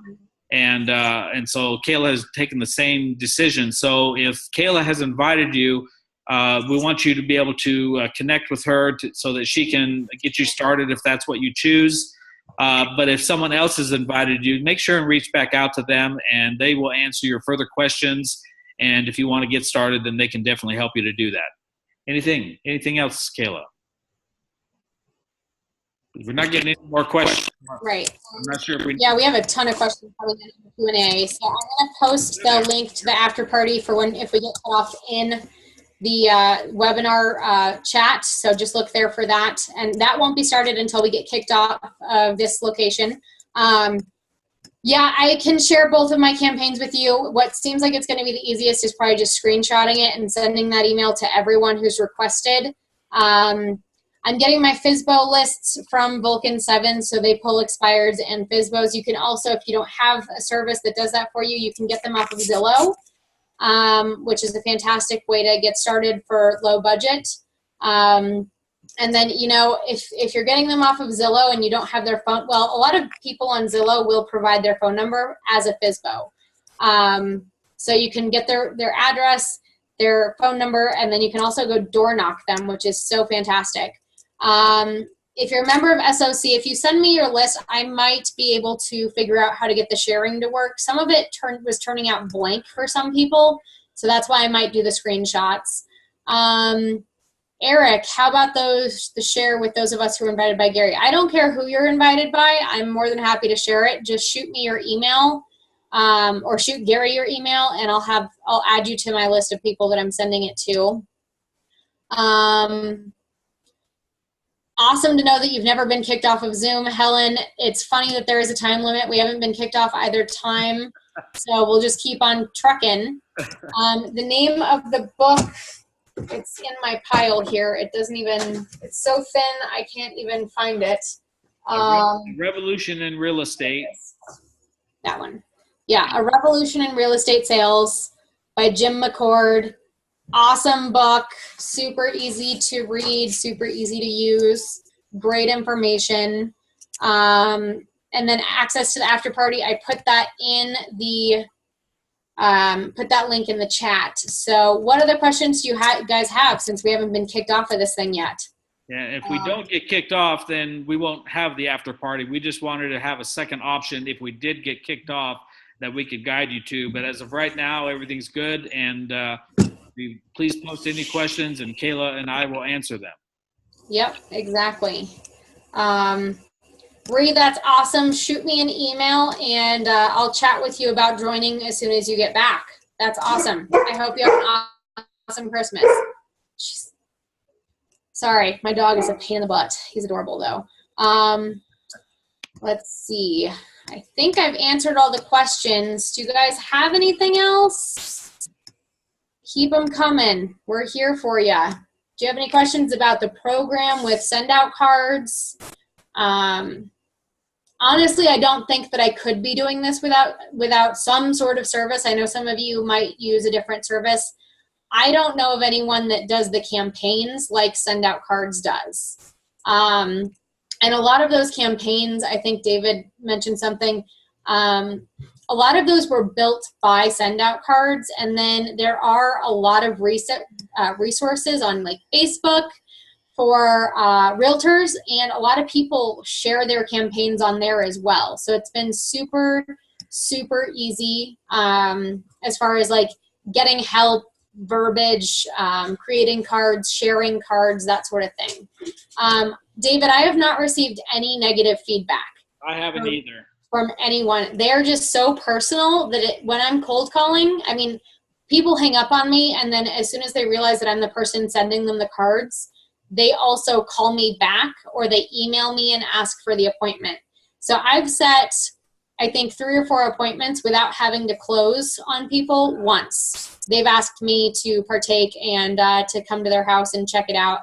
And so Kayla has taken the same decision. So if Kayla has invited you, we want you to be able to connect with her so that she can get you started if that's what you choose. But if someone else has invited you, make sure and reach back out to them, and they will answer your further questions. And if you want to get started, then they can definitely help you to do that. Anything else, Kayla? We're not getting any more questions. Right. I'm not sure if we. Yeah, we have a ton of questions coming in the Q&A. So I'm going to post the link to the after party for if we get cut off in the webinar chat. So just look there for that. And that won't be started until we get kicked off of this location. Yeah, I can share both of my campaigns with you. What seems like it's going to be the easiest is probably just screenshotting it and sending that email to everyone who's requested. I'm getting my FSBO lists from Vulcan 7, so they pull expireds and FSBOs. You can also, if you don't have a service that does that for you, you can get them off of Zillow, which is a fantastic way to get started for low budget. And then, you know, if you're getting them off of Zillow and you don't have their phone, well, a lot of people on Zillow will provide their phone number as a FSBO. So you can get their address, their phone number, and then you can also go door knock them, which is so fantastic. If you're a member of SOC, if you send me your list, I might be able to figure out how to get the sharing to work. Some of it was turning out blank for some people, so that's why I might do the screenshots. Eric, how about the share with those of us who were invited by Gary? I don't care who you're invited by. I'm more than happy to share it. Just shoot me your email, or shoot Gary your email, and I'll add you to my list of people that I'm sending it to. Awesome to know that you've never been kicked off of Zoom. Helen, it's funny that there is a time limit. We haven't been kicked off either time, so we'll just keep on trucking. The name of the book, it's in my pile here. It doesn't even, it's so thin, I can't even find it. Revolution in Real Estate. That one. Yeah, A Revolution in Real Estate Sales by Jim McCord. Awesome book, super easy to read, super easy to use, great information. And then access to the after party, I put that in the, put that link in the chat. So what other questions do you guys have, since we haven't been kicked off of this thing yet? Yeah, if we don't get kicked off, then we won't have the after party. We just wanted to have a second option if we did get kicked off that we could guide you to. But as of right now, everything's good. And please post any questions, and Kayla and I will answer them. Yep, exactly. Bree, that's awesome. Shoot me an email, and I'll chat with you about joining as soon as you get back. That's awesome. I hope you have an awesome Christmas. Jeez. Sorry, my dog is a pain in the butt. He's adorable, though. Let's see. I think I've answered all the questions. Do you guys have anything else? Keep them coming. We're here for you. Do you have any questions about the program with send out cards? Honestly, I don't think that I could be doing this without some sort of service. I know some of you might use a different service. I don't know of anyone that does the campaigns like Send Out Cards does. And a lot of those campaigns, I think David mentioned something, a lot of those were built by Send Out Cards, and then there are a lot of resources on like Facebook for realtors, and a lot of people share their campaigns on there as well. So it's been super, super easy as far as like getting help, verbiage, creating cards, sharing cards, that sort of thing. David, I have not received any negative feedback. I haven't either. From anyone. They're just so personal that when I'm cold calling, I mean, people hang up on me, and then as soon as they realize that I'm the person sending them the cards, they also call me back or they email me and ask for the appointment. So I've set, I think 3 or 4 appointments without having to close on people once. They've asked me to partake and to come to their house and check it out.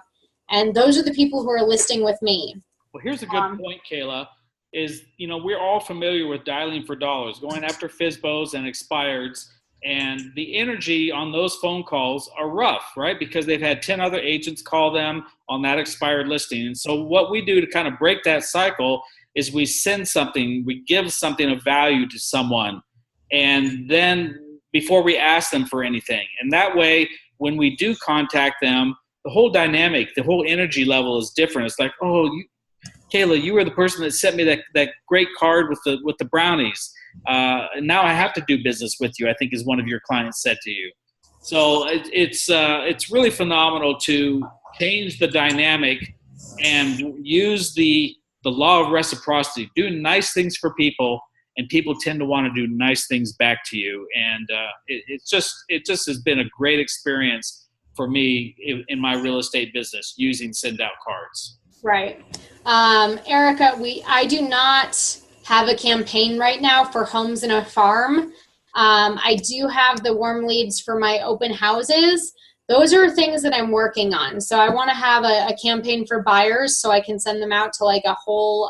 And those are the people who are listing with me. Well, here's a good point, Kayla, is, we're all familiar with dialing for dollars, going after FSBOs and expireds, and the energy on those phone calls are rough, right? Because they've had 10 other agents call them on that expired listing. And so what we do to kind of break that cycle is we send something, we give something of value to someone, and then before we ask them for anything. And that way, when we do contact them, the whole dynamic, the whole energy level is different. It's like, oh, Kayla, you were the person that sent me that great card with the brownies. And now I have to do business with you, I think is one of your clients said to you. So it's really phenomenal to change the dynamic and use the law of reciprocity. Do nice things for people, and people tend to want to do nice things back to you. And it just has been a great experience for me in my real estate business using send out cards. Right. Erica, I do not have a campaign right now for homes and a farm. I do have the warm leads for my open houses. Those are things that I'm working on. So I want to have a campaign for buyers so I can send them out to like a whole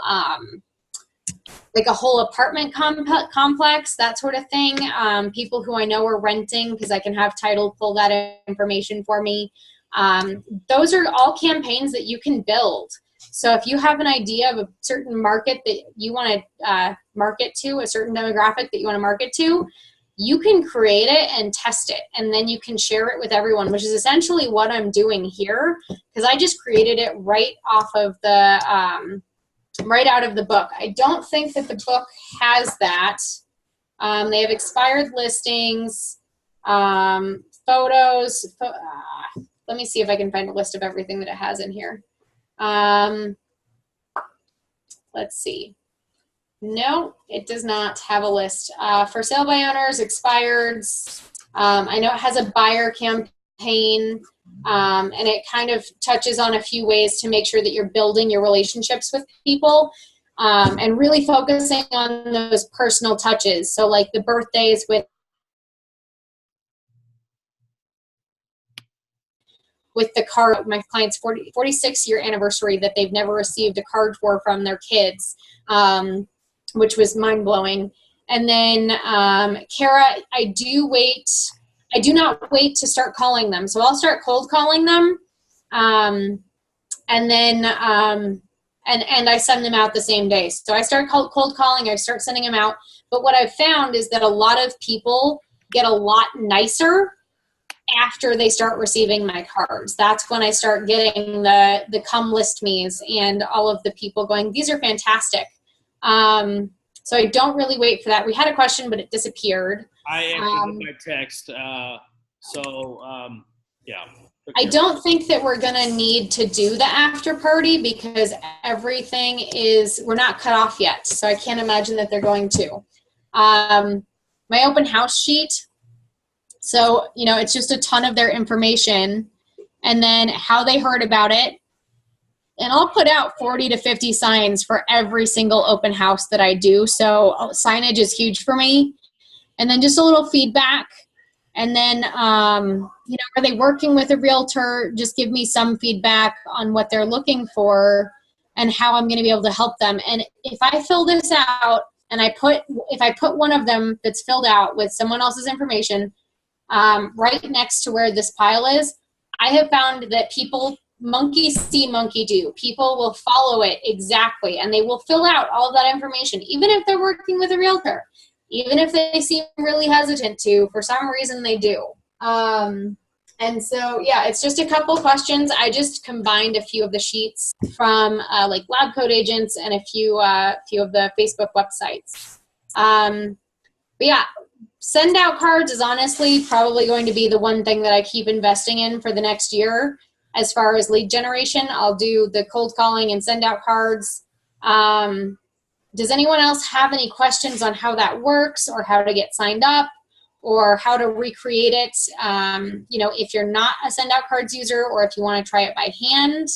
apartment complex, that sort of thing. People who I know are renting, because I can have title pull that information for me. Those are all campaigns that you can build. So if you have an idea of a certain market that you want to market to, a certain demographic that you want to market to, you can create it and test it, and then you can share it with everyone, which is essentially what I'm doing here, because I just created it right off of the right out of the book. I don't think that the book has that. They have expired listings, photos. Let me see if I can find a list of everything that it has in here. Let's see. No, it does not have a list. For sale by owners, expireds. I know it has a buyer campaign, and it kind of touches on a few ways to make sure that you're building your relationships with people, and really focusing on those personal touches. So like the birthdays with the card, my client's 46-year anniversary that they've never received a card for from their kids, which was mind-blowing. And then Kara, I do not wait to start calling them. So I'll start cold calling them, and then and I send them out the same day. So I start cold calling, I start sending them out. But what I've found is that a lot of people get a lot nicer after they start receiving my cards. That's when I start getting the come list me's and all of the people going, these are fantastic. So I don't really wait for that. We had a question, but it disappeared. I answered my text. Yeah. I don't think that we're going to need to do the after party because everything we're not cut off yet. So I can't imagine that they're going to. My open house sheet. So, it's just a ton of their information and then how they heard about it. And I'll put out 40 to 50 signs for every single open house that I do. So signage is huge for me. And then just a little feedback. And then, are they working with a realtor? Just give me some feedback on what they're looking for and how I'm going to be able to help them. And if I fill this out and if I put one of them that's filled out with someone else's information, right next to where this pile is, I have found that people, monkey see, monkey do. People will follow it exactly, and they will fill out all of that information, even if they're working with a realtor, even if they seem really hesitant to. For some reason, they do. And so, yeah, it's just a couple questions. I just combined a few of the sheets from like Lab Coat Agents and a few of the Facebook websites. But yeah. Send out cards is honestly probably going to be the one thing that I keep investing in for the next year. As far as lead generation, I'll do the cold calling and send out cards. Does anyone else have any questions on how that works or how to get signed up or how to recreate it? If you're not a send out cards user or if you want to try it by hand,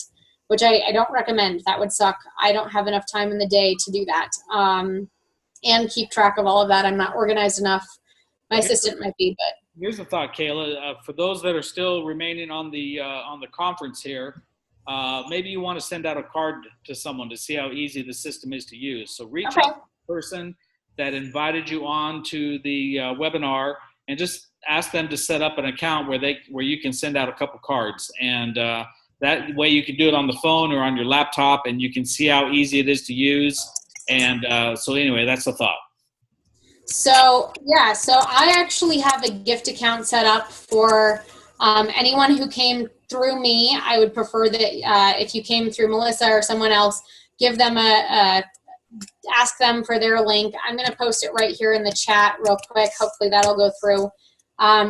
which I don't recommend. That would suck. I don't have enough time in the day to do that. and keep track of all of that. I'm not organized enough. My assistant might be, but. Here's the thought, Kayla. For those that are still remaining on the conference here, maybe you want to send out a card to someone to see how easy the system is to use. So reach out to the person that invited you on to the webinar and just ask them to set up an account where you can send out a couple cards. And that way you can do it on the phone or on your laptop, and you can see how easy it is to use. And so anyway, that's the thought. So yeah, so I actually have a gift account set up for anyone who came through me. I would prefer that if you came through Melissa or someone else, give them ask them for their link. I'm going to post it right here in the chat real quick. Hopefully that'll go through.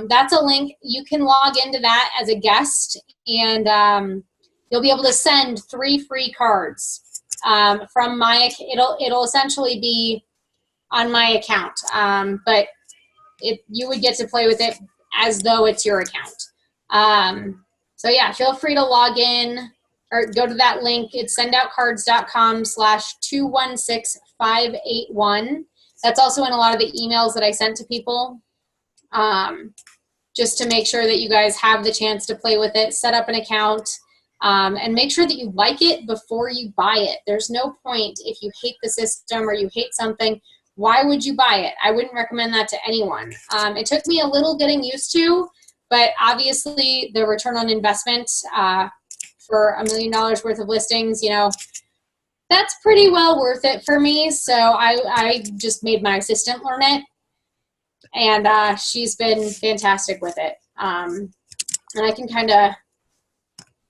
That's a link. You can log into that as a guest, and you'll be able to send 3 free cards from my. It'll essentially be on my account, but you would get to play with it as though it's your account. So yeah, feel free to log in or go to that link. It's sendoutcards.com/216581. That's also in a lot of the emails that I sent to people, just to make sure that you guys have the chance to play with it, set up an account, and make sure that you like it before you buy it. There's no point if you hate the system or you hate something. Why would you buy it? I wouldn't recommend that to anyone. It took me a little getting used to, but obviously the return on investment for $1 million worth of listings, that's pretty well worth it for me. So I just made my assistant learn it, and she's been fantastic with it. And I can kind of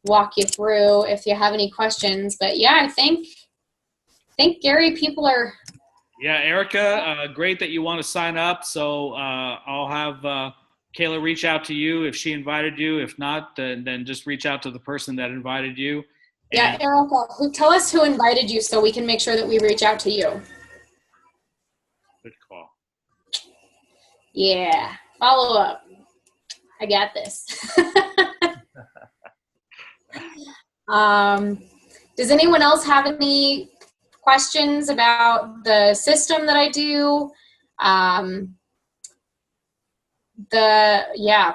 walk you through if you have any questions. But yeah, I think Gary, people are. Yeah, Erica, great that you want to sign up. So I'll have Kayla reach out to you if she invited you. If not, then just reach out to the person that invited you. Yeah, Erica, tell us who invited you so we can make sure that we reach out to you. Good call. Yeah, follow up. I got this. Does anyone else have any questions about the system that I do?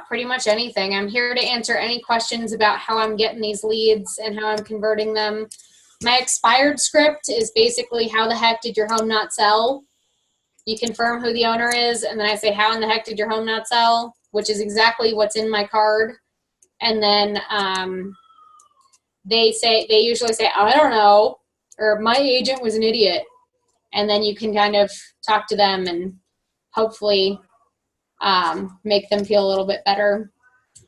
Pretty much anything. I'm here to answer any questions about how I'm getting these leads and how I'm converting them. My expired script is basically, how the heck did your home not sell? You confirm who the owner is, and then I say, how in the heck did your home not sell? Which is exactly what's in my card. And then they usually say, I don't know, or my agent was an idiot. And then you can kind of talk to them and hopefully make them feel a little bit better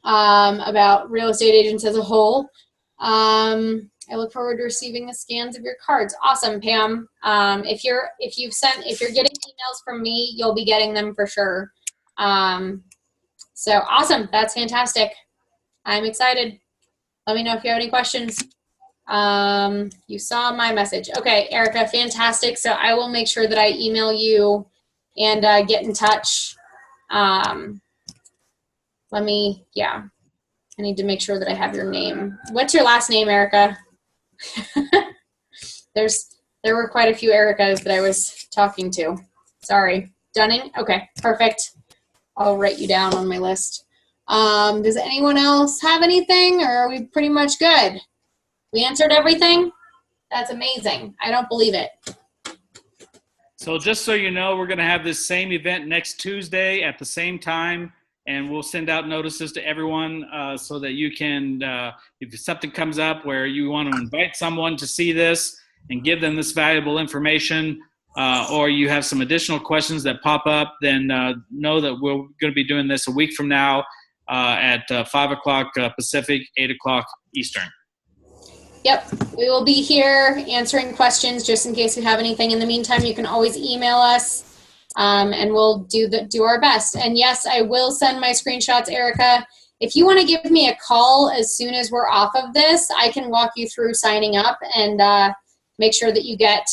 about real estate agents as a whole. I look forward to receiving the scans of your cards. Awesome, Pam. If you're getting emails from me, you'll be getting them for sure. So awesome. That's fantastic. I'm excited. Let me know if you have any questions. You saw my message. Okay, Erica, fantastic. So I will make sure that I email you and get in touch. I need to make sure that I have your name. What's your last name, Erica? There were quite a few Ericas that I was talking to. Sorry. Dunning? Okay, perfect. I'll write you down on my list. Does anyone else have anything, or are we pretty much good? We answered everything? That's amazing. I don't believe it. So just so you know, we're going to have this same event next Tuesday at the same time, and we'll send out notices to everyone so that you can, if something comes up where you want to invite someone to see this and give them this valuable information, or you have some additional questions that pop up, then know that we're going to be doing this a week from now at 5 o'clock Pacific, 8 o'clock Eastern. Yep, we will be here answering questions just in case you have anything. In the meantime, you can always email us, and we'll do our best. And yes, I will send my screenshots, Erica. If you want to give me a call as soon as we're off of this, I can walk you through signing up and make sure that you get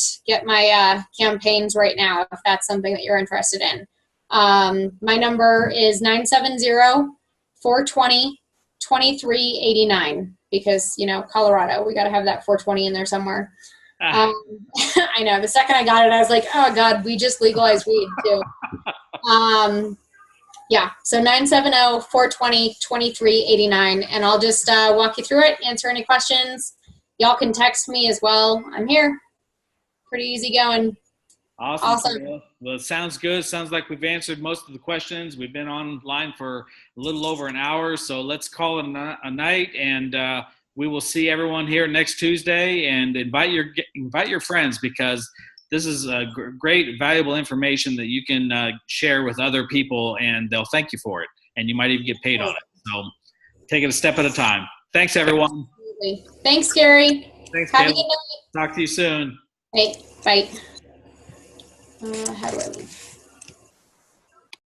my campaigns right now if that's something that you're interested in. My number is 970-420-2389 because, Colorado, we got to have that 420 in there somewhere. I know. The second I got it, I was like, oh God, we just legalized weed too. Yeah, so 970-420-2389, and I'll just walk you through it, answer any questions. Y'all can text me as well. I'm here. Pretty easy going. Awesome. Well, it sounds good. Sounds like we've answered most of the questions. We've been online for a little over an hour, so let's call it a night, and we will see everyone here next Tuesday. And invite your friends, because this is great, valuable information that you can share with other people, and they'll thank you for it. And you might even get paid on it. So take it a step at a time. Thanks, everyone. Absolutely. Thanks, Gary. Thanks, Have a Caleb. good night. Talk to you soon. Hey, bye. How do I leave?